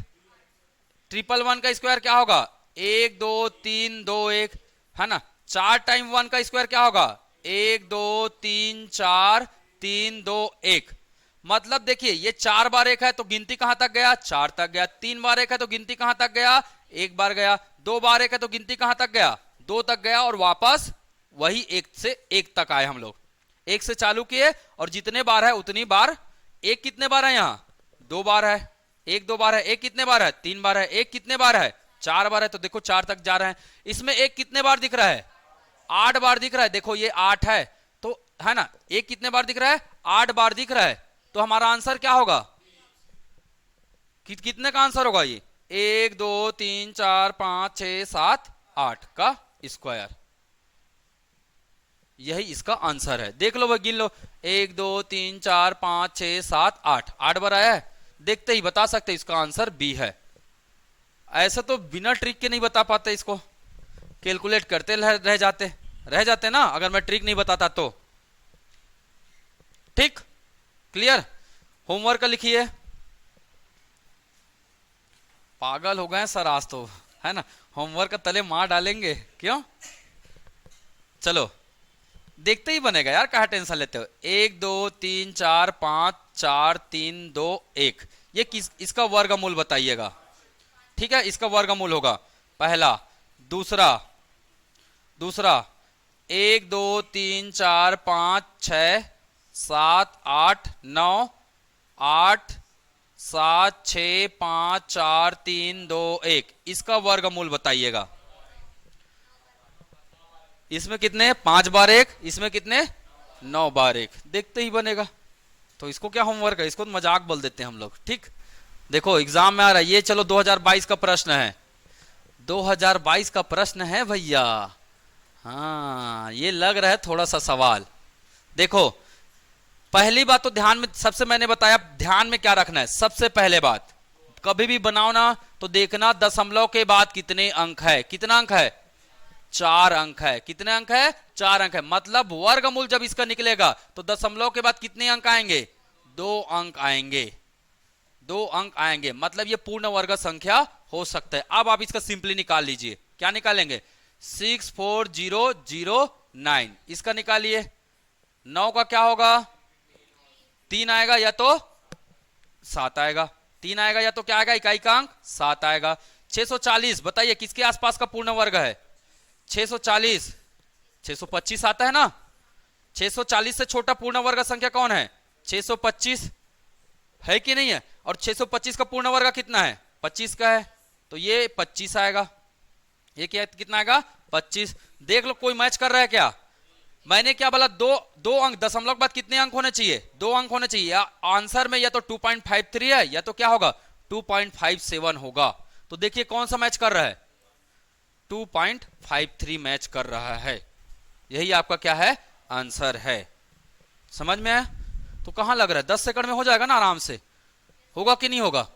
111 का स्क्वायर क्या होगा, 1 2 3 2 1, है ना। 4 टाइम 1 का स्क्वायर क्या होगा, 1 2 3 4 3 2 1। मतलब देखिए ये 4 बार 1 है तो गिनती कहां तक गया, 4 तक गया। 3 बार 1 है तो गिनती कहां तक गया, 1 बार गया। 2 बार 1 है तो गिनती कहां तक गया, 2 तक गया। और वापस वही 1 से 1 तक आए हम लोग। 1 से चालू किए और जितने बार है उतनी बार। 1 कितने बार है यहाँ, 2 बार है। 1 2 बार है। 1 कितने बार है, 3 बार है। 1 कितने बार है, 4 बार है। तो देखो 4 तक जा रहे हैं। इसमें 1 कितने बार दिख रहा है, 8 बार दिख रहा है। देखो ये 8 है तो है ना, 1 कितने बार दिख रहा है, 8 बार दिख रहा है। तो हमारा आंसर क्या होगा, कितने का आंसर होगा ये, 1 2 3 4 5 6 7 8 का स्क्वायर। यही इसका आंसर है। देख लो भाई, गिन लो, 1 2 3 4 5 6 7 8, 8 बार आया है। देखते ही बता सकते इसका आंसर बी है। ऐसा तो बिना ट्रिक के नहीं बता पाते, इसको कैलकुलेट करते रह जाते ना, अगर मैं ट्रिक नहीं बताता तो। ठीक, क्लियर। होमवर्क लिखिए। पागल हो गए सर आज तो, है ना, होमवर्क तले मार डालेंगे। क्यों, चलो देखते ही बनेगा यार, कहा टेंशन लेते हो। 1 2 3 4 5 4 3 2 1, ये इसका वर्गमूल बताइएगा। ठीक है, इसका वर्गमूल होगा पहला। दूसरा 1 2 3 4 5 6 7 8 9 8 7 6 5 4 3 2 1, इसका वर्गमूल बताइएगा। इसमें कितने, 5 बार 1, इसमें कितने, 9 बार 1। देखते ही बनेगा। तो इसको क्या होमवर्क है, इसको तो मजाक बोल देते हैं हम लोग। ठीक, देखो एग्जाम में आ रहा है ये। चलो 2022 का प्रश्न है, 2022 का प्रश्न है भैया। हाँ, ये लग रहा है थोड़ा सा सवाल। देखो पहली बात तो ध्यान में, सबसे मैंने बताया ध्यान में क्या रखना है। सबसे पहले बात, कभी भी बनाओ ना तो देखना दशमलव के बाद कितने अंक है। कितना अंक है, 4 अंक है। कितने अंक है, 4 अंक है। मतलब वर्गमूल जब इसका निकलेगा तो दशमलव के बाद कितने अंक आएंगे, 2 अंक आएंगे। 2 अंक आएंगे, मतलब ये पूर्ण वर्ग संख्या हो सकता है। अब आप इसका सिंपली निकाल लीजिए। क्या निकालेंगे, 64009, इसका निकालिए। 9 का क्या होगा, 3 आएगा या तो 7 आएगा। 3 आएगा या तो क्या आएगा, इकाई का अंक 7 आएगा। 640 बताइए किसके आसपास का पूर्ण वर्ग है, 640, 625 आता है ना। 640 से छोटा पूर्ण वर्ग संख्या कौन है, 625 है कि नहीं है। और 625 का पूर्ण वर्ग कितना है, 25 का है। तो ये 25 आएगा। ये क्या, कितना आएगा, 25। देख लो कोई मैच कर रहा है क्या। मैंने क्या बोला, दो अंक, दशमलव के बाद कितने अंक होने चाहिए, 2 अंक होने चाहिए। या आंसर में या तो 2.53 है या तो क्या होगा, 2.57 होगा। तो देखिए कौन सा मैच कर रहा है, 2.53 मैच कर रहा है। यही आपका क्या है, आंसर है। समझ में आया। तो कहां लग रहा है, 10 सेकंड में हो जाएगा ना आराम से। होगा कि नहीं होगा,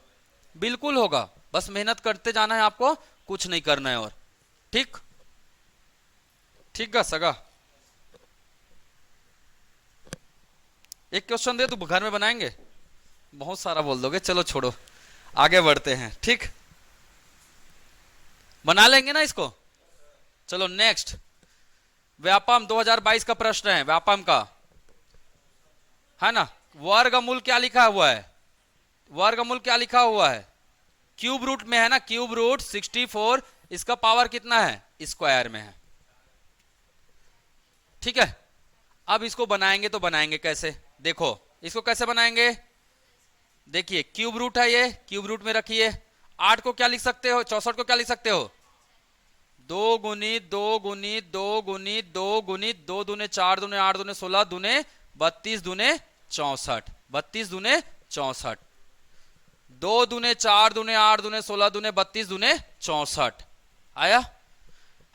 बिल्कुल होगा। बस मेहनत करते जाना है आपको, कुछ नहीं करना है और। ठीक, ठीक है सगा। एक क्वेश्चन दे, तू घर में बनाएंगे, बहुत सारा बोल दोगे। चलो छोड़ो, आगे बढ़ते हैं। ठीक, बना लेंगे ना इसको। चलो नेक्स्ट, व्यापम 2022 का प्रश्न है, व्यापम का, है ना। वर्गमूल क्या लिखा हुआ है, वर्गमूल क्या लिखा हुआ है, क्यूब रूट में है ना, क्यूब रूट 64, इसका पावर कितना है, स्क्वायर में है। ठीक है, अब इसको बनाएंगे तो बनाएंगे कैसे, देखो इसको कैसे बनाएंगे। देखिए क्यूब रूट है ये, क्यूब रूट में रखिए। 8 को क्या लिख सकते हो, 64 को क्या लिख सकते हो, 2 गुणित 2 गुणित 2 गुणित 2 गुणित 2 दूने 4 दूने 8 दूने 16 दूने 32 दूने 64, 32 दूने 64, 2 दूने 4 दूने 8 दूने 16 दूने 32 दूने 64 आया,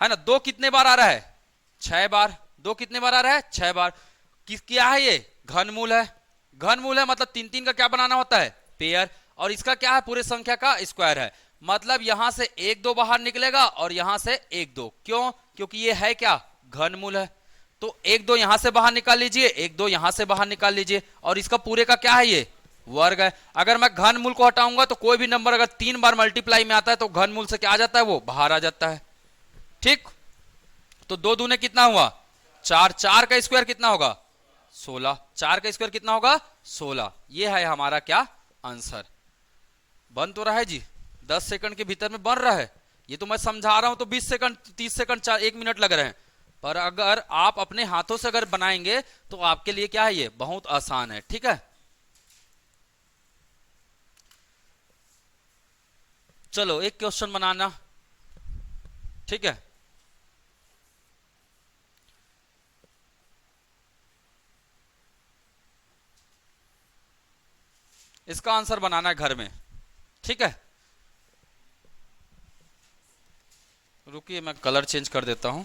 है ना। 2 कितने बार आ रहा है, 6 बार। 2 कितने बार आ रहा है, 6 बार। किस क्या है ये, घनमूल है। घनमूल है मतलब 3 का क्या बनाना होता है, पेयर। और इसका क्या है, पूरे संख्या का स्क्वायर है। मतलब यहां से 1 2 बाहर निकलेगा और यहां से 1 2, क्यों, क्योंकि ये है क्या, घनमूल है। तो 1 2 यहां से बाहर निकाल लीजिए, 1 2 यहां से बाहर निकाल लीजिए। और इसका पूरे का क्या है, ये वर्ग है। अगर मैं घनमूल को हटाऊंगा तो कोई भी नंबर अगर 3 बार मल्टीप्लाई में आता है तो घनमूल से क्या आ जाता है, वो बाहर आ जाता है। ठीक, तो 2 दूने कितना हुआ, 4, 4 का स्क्वायर कितना होगा, 16। 4 का स्क्वायर कितना होगा? 16। ये है हमारा क्या आंसर। बन तो रहा है जी, 10 सेकंड के भीतर में बन रहा है। ये तो मैं समझा रहा हूं तो 20 सेकंड 30 सेकंड 1 मिनट लग रहे हैं, पर अगर आप अपने हाथों से अगर बनाएंगे तो आपके लिए क्या है, ये बहुत आसान है। ठीक है, चलो एक क्वेश्चन बनाना। ठीक है, इसका आंसर बनाना है घर में। ठीक है, रुकिए मैं कलर चेंज कर देता हूं।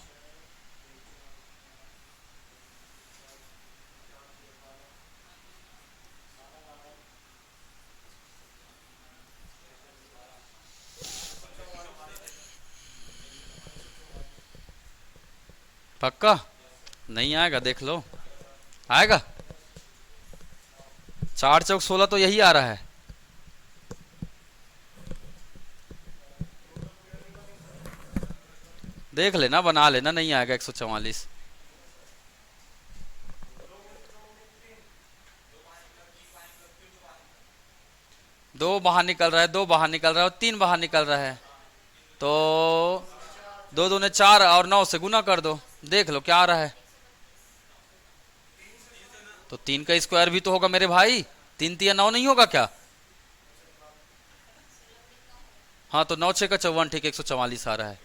पक्का नहीं आएगा, देख लो आएगा। 4 चौक 16 तो यही आ रहा है। देख लेना, बना लेना, नहीं आएगा 144। दो बाहर निकल रहा है, दो बाहर निकल रहा है और 3 बाहर निकल रहा है, तो 2 दूने 4 और 9 से गुना कर दो, देख लो क्या आ रहा है। तो 3 का स्क्वायर भी तो होगा मेरे भाई, 3 3 9 नहीं होगा क्या? हाँ तो 9 6 का 54, ठीक 144 आ रहा है।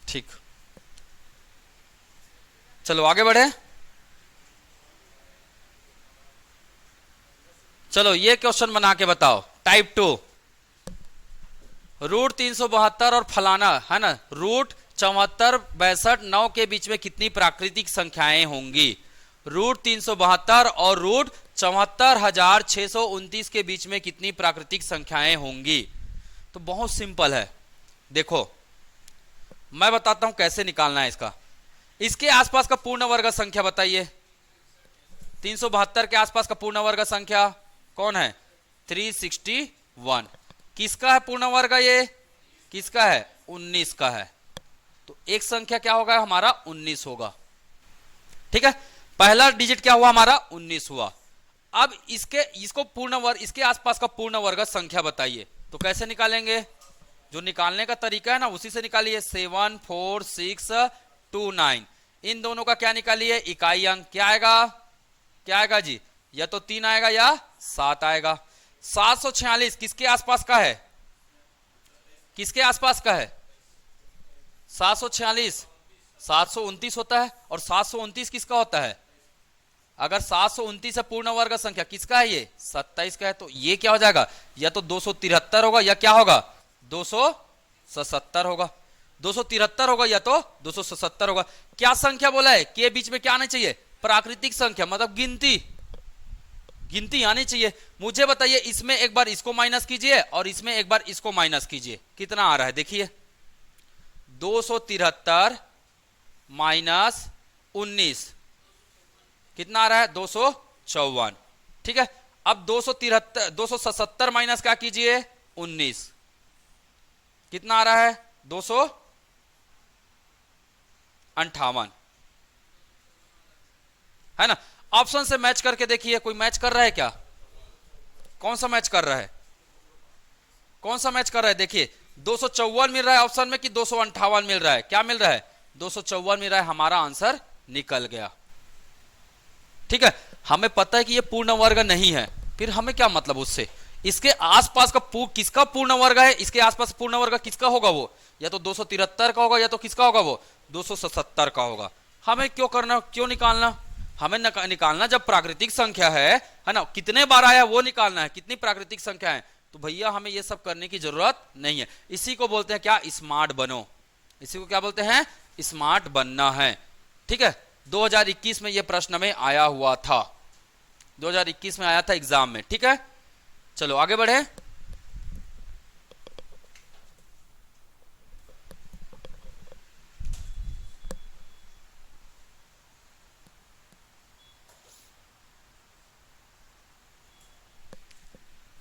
ठीक, चलो आगे बढ़े। चलो ये क्वेश्चन बना के बताओ, टाइप 2। रूट 372 और फलाना है ना, रूट 74 62 9 के बीच में कितनी प्राकृतिक संख्याएं होंगी? रूट 372 और रूट 74,629 के बीच में कितनी प्राकृतिक संख्याएं होंगी? तो बहुत सिंपल है, देखो मैं बताता हूं कैसे निकालना है इसका। इसके आसपास का पूर्ण वर्ग संख्या बताइए। 372 के आसपास का पूर्ण वर्ग संख्या कौन है? 361। किसका है पूर्ण वर्ग? ये किसका है? 19 का है। तो एक संख्या क्या होगा हमारा? 19 होगा। ठीक है, पहला डिजिट क्या हुआ हमारा? 19 हुआ। अब इसको पूर्ण वर्ग, इसके आसपास का पूर्ण वर्ग संख्या बताइए। तो कैसे निकालेंगे? जो निकालने का तरीका है ना उसी से निकालिए। 7 4 6 2 9, इन दोनों का क्या निकालिए? इकाई अंक। क्या आएगा? क्या आएगा जी? या तो 3 आएगा या 7 आएगा। 746 किसके आसपास का है? किसके आसपास का है? 746 729 होता है। और 729 किसका होता है? अगर 729 है पूर्ण वर्ग संख्या, किसका है ये? 27 का है। तो ये क्या हो जाएगा? या तो 273 होगा या क्या होगा? 277 होगा। 273 होगा या तो 277 होगा। क्या संख्या बोला है? के बीच में क्या आना चाहिए? प्राकृतिक संख्या, मतलब गिनती, गिनती आनी चाहिए। मुझे बताइए, इसमें एक बार इसको माइनस कीजिए और इसमें एक बार इसको माइनस कीजिए, कितना आ रहा है देखिए। 273 माइनस 19 कितना आ रहा है? 254। ठीक है, अब 277 माइनस क्या कीजिए? 19 कितना आ रहा है? 258 है ना। ऑप्शन से मैच करके देखिए, कोई मैच कर रहा है क्या? कौन सा मैच कर रहा है? कौन सा मैच कर रहा है? देखिए 254 मिल रहा है ऑप्शन में कि 258 मिल रहा है? क्या मिल रहा है? 254 मिल रहा है। हमारा आंसर निकल गया। ठीक है, हमें पता है कि ये पूर्ण वर्ग नहीं है, फिर हमें क्या मतलब उससे? इसके आसपास का किसका पूर्ण वर्ग है? इसके आसपास पूर्ण वर्ग किसका होगा? वो या तो 273 का होगा या तो किसका होगा? वो 277 का होगा। हमें क्यों करना, क्यों निकालना? हमें निकालना जब प्राकृतिक संख्या है ना, कितने बार आया वो निकालना है, कितनी प्राकृतिक संख्या है। तो भैया हमें ये सब करने की जरूरत नहीं है। इसी को बोलते हैं क्या? स्मार्ट बनो। इसी को क्या बोलते हैं? स्मार्ट बनना है। ठीक है, 2021 में ये प्रश्न में आया हुआ था, 2021 में आया था एग्जाम में। ठीक है, चलो आगे बढ़े।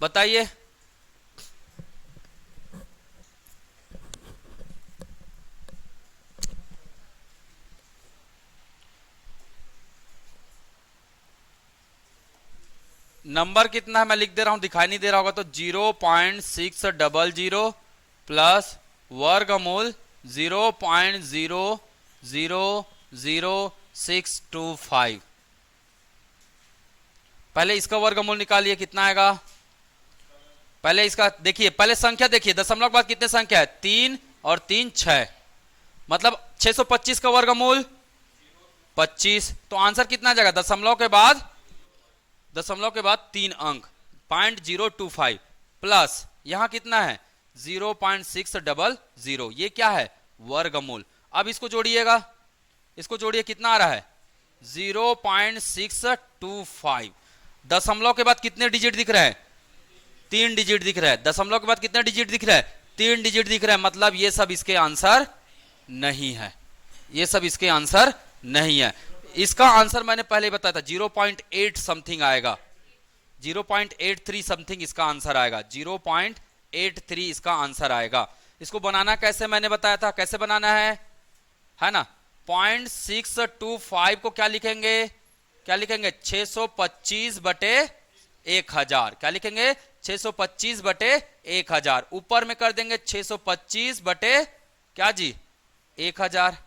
बताइए, नंबर कितना है मैं लिख दे रहा हूं, दिखाई नहीं दे रहा होगा तो 0.600 प्लस वर्गमूल 0.000625। पहले इसका वर्गमूल निकालिए, कितना आएगा। पहले इसका देखिए, पहले संख्या देखिए, दशमलव के बाद कितने संख्या है, 3 और 3 6, मतलब 625 का वर्गमूल 25। तो आंसर कितना आ जाएगा, दशमलव के बाद 3 अंक 0.025 प्लस यहां कितना है 0.600, ये क्या है वर्गमूल। अब इसको जोड़िएगा, इसको जोड़िए, कितना आ रहा है 0.625। दशमलव के बाद कितने डिजिट दिख रहे हैं, 3 डिजिट दिख रहा है। दशमलव के बाद कितने डिजिट दिख रहा है, 3 डिजिट दिख रहा है, मतलब ये सब इसके आंसर नहीं है, ये सब इसके आंसर नहीं है। इसका आंसर मैंने पहले बताया था 0.8 समथिंग आएगा, 0.83 समथिंग इसका आंसर आएगा, 0.83 इसका आंसर आएगा। इसको बनाना कैसे मैंने बताया था, कैसे बनाना है ना। 0.625 को क्या लिखेंगे, 625 बटे 1000, क्या लिखेंगे 625 बटे 1000। ऊपर में कर देंगे 625 बटे क्या जी 1000,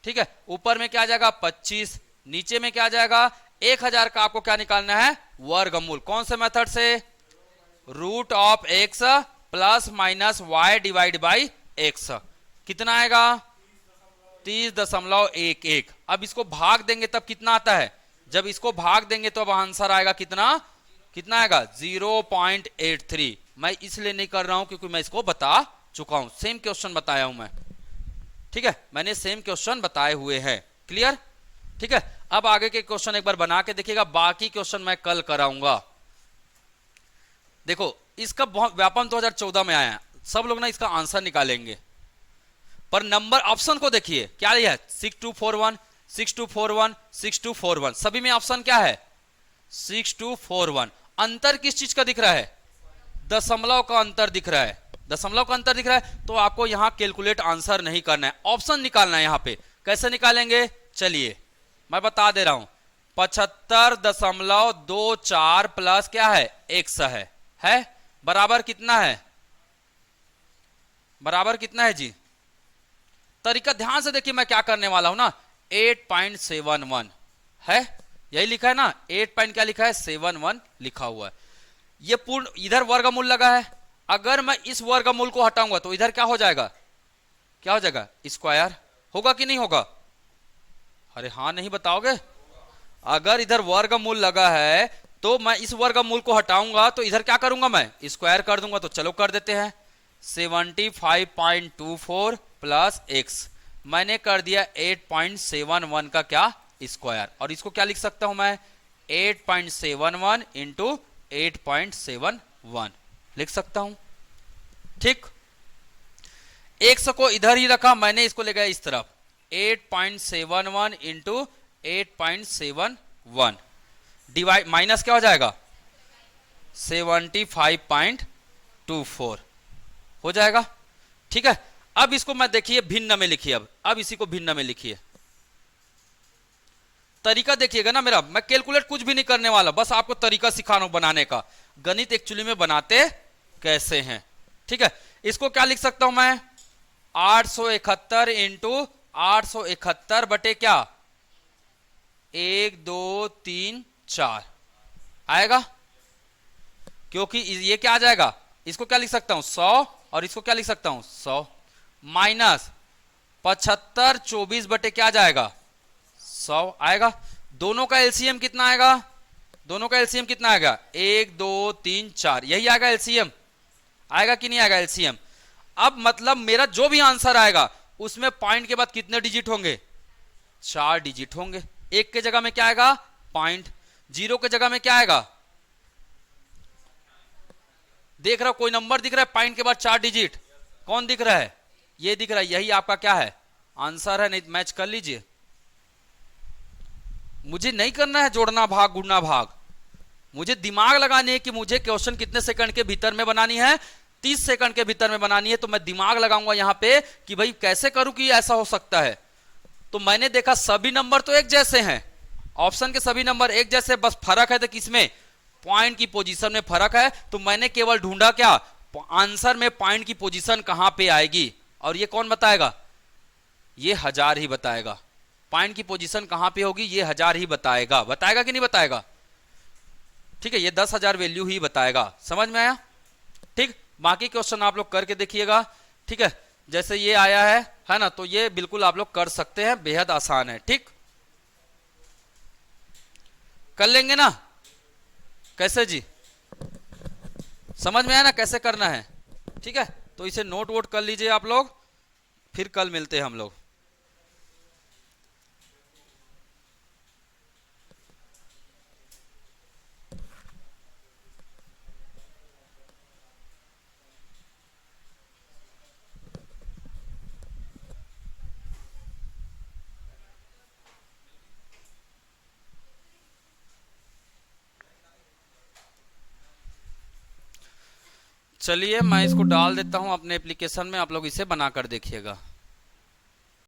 ठीक है। ऊपर में क्या आ जाएगा 25, नीचे में क्या आ जाएगा 1000 का आपको क्या निकालना है वर्गमूल। कौन से मेथड से, √(x + -y / x) कितना आएगा 30.11। अब इसको भाग देंगे तब कितना आता है, जब इसको भाग देंगे तो अब आंसर आएगा कितना आएगा 0.83। मैं इसलिए नहीं कर रहा हूं क्योंकि मैं इसको बता चुका हूं, सेम क्वेश्चन बताया हूं मैं, ठीक है, मैंने सेम क्वेश्चन बताए हुए हैं। क्लियर, ठीक है। अब आगे के क्वेश्चन एक बार बना के देखिएगा, बाकी क्वेश्चन मैं कल कराऊंगा। देखो इसका बहुत व्यापम 2014 में आया है, सब लोग ना इसका आंसर निकालेंगे, पर नंबर ऑप्शन को देखिए क्या लिया है 6241 6241 6241, सभी में ऑप्शन क्या है 6241। अंतर किस चीज का दिख रहा है, दशमलव का अंतर दिख रहा है, दशमलव का अंतर दिख रहा है। तो आपको यहां कैलकुलेट आंसर नहीं करना है, ऑप्शन निकालना है। यहां पे कैसे निकालेंगे, चलिए मैं बता दे रहा हूं। 75.24 प्लस क्या है x है बराबर कितना है, बराबर कितना है जी। तरीका ध्यान से देखिए, मैं क्या करने वाला हूं ना 8.71 है, यही लिखा है ना 8 पॉइंट क्या लिखा है 71 लिखा हुआ है। ये पूर्ण इधर वर्गमूल लगा है, अगर मैं इस वर्गमूल को हटाऊंगा तो इधर क्या हो जाएगा, क्या हो जाएगा स्क्वायर, होगा कि नहीं होगा, अरे हाँ नहीं बताओगे। अगर इधर वर्गमूल लगा है तो मैं इस वर्गमूल को हटाऊंगा तो इधर क्या करूंगा मैं स्क्वायर कर दूंगा। तो चलो कर देते हैं 75.24 प्लस x, मैंने कर दिया 8.71 का क्या स्क्वायर, और इसको क्या लिख सकता हूं मैं 8.71 इंटू 8.71 लिख सकता हूं, ठीक। x को इधर ही रखा मैंने, इसको ले गया इस तरफ 8.71 इंटू 8.71 डिवाइड माइनस क्या हो जाएगा 75.24 हो जाएगा, ठीक है। अब इसको मैं देखिए भिन्न में लिखिए, अब इसी को भिन्न में लिखिए। तरीका देखिएगा ना मेरा, मैं कैलकुलेट कुछ भी नहीं करने वाला, बस आपको तरीका सिखा रहा हूं बनाने का, गणित एक्चुअली में बनाते कैसे हैं, ठीक है। इसको क्या लिख सकता हूं मैं 871 इंटू 871 बटे क्या 1 2 3 4 आएगा, क्योंकि ये क्या आ जाएगा, इसको क्या लिख सकता हूं 100 और इसको क्या लिख सकता हूं 100 माइनस 75 24 बटे क्या जाएगा 100 आएगा। दोनों का एलसीएम कितना आएगा, दोनों का एलसीएम कितना आएगा 1 2 3 4, यही आएगा एलसीएम, आएगा कि नहीं आएगा एलसीएम। अब मतलब मेरा जो भी आंसर आएगा उसमें पॉइंट के बाद कितने डिजिट होंगे 4 डिजिट होंगे। एक के जगह में क्या आएगा पॉइंट, जीरो के जगह में क्या आएगा, देख रहा हो कोई नंबर दिख रहा है पॉइंट के बाद 4 डिजिट, कौन दिख रहा है ये दिख रहा है, यही आपका क्या है आंसर है। नहीं मैच कर लीजिए, मुझे नहीं करना है जोड़ना भाग गुणना भाग, मुझे दिमाग लगानी है कि मुझे क्वेश्चन कितने सेकंड के भीतर में बनानी है 30 सेकंड के भीतर में बनानी है। तो मैं दिमाग लगाऊंगा यहां पे कि भाई कैसे करूं कि ऐसा हो सकता है। तो मैंने देखा सभी नंबर तो एक जैसे हैं, ऑप्शन के सभी नंबर एक जैसे, बस फर्क है तो किसमें पॉइंट की पोजीशन में फर्क है, तो मैंने केवल ढूंढा क्या, आंसर में पॉइंट की पोजीशन कहां पे आएगी, और ये कौन बताएगा, ये 1000 ही बताएगा। पॉइंट की पोजीशन कहां पे होगी, ये 1000 ही बताएगा। बताएगा कि नहीं बताएगा? ठीक है, ये 10,000 वैल्यू ही बताएगा। समझ में आया? ठीक, बाकी क्वेश्चन आप लोग करके देखिएगा। ठीक है, जैसे ये आया है ना, तो ये बिल्कुल आप लोग कर सकते हैं, बेहद आसान है। ठीक, कर लेंगे ना? कैसे जी, समझ में आया ना कैसे करना है? ठीक है, तो इसे नोट वोट कर लीजिए आप लोग, फिर कल मिलते हैं हम लोग। चलिए, मैं इसको डाल देता हूं अपने एप्लीकेशन में, आप लोग इसे बनाकर देखिएगा।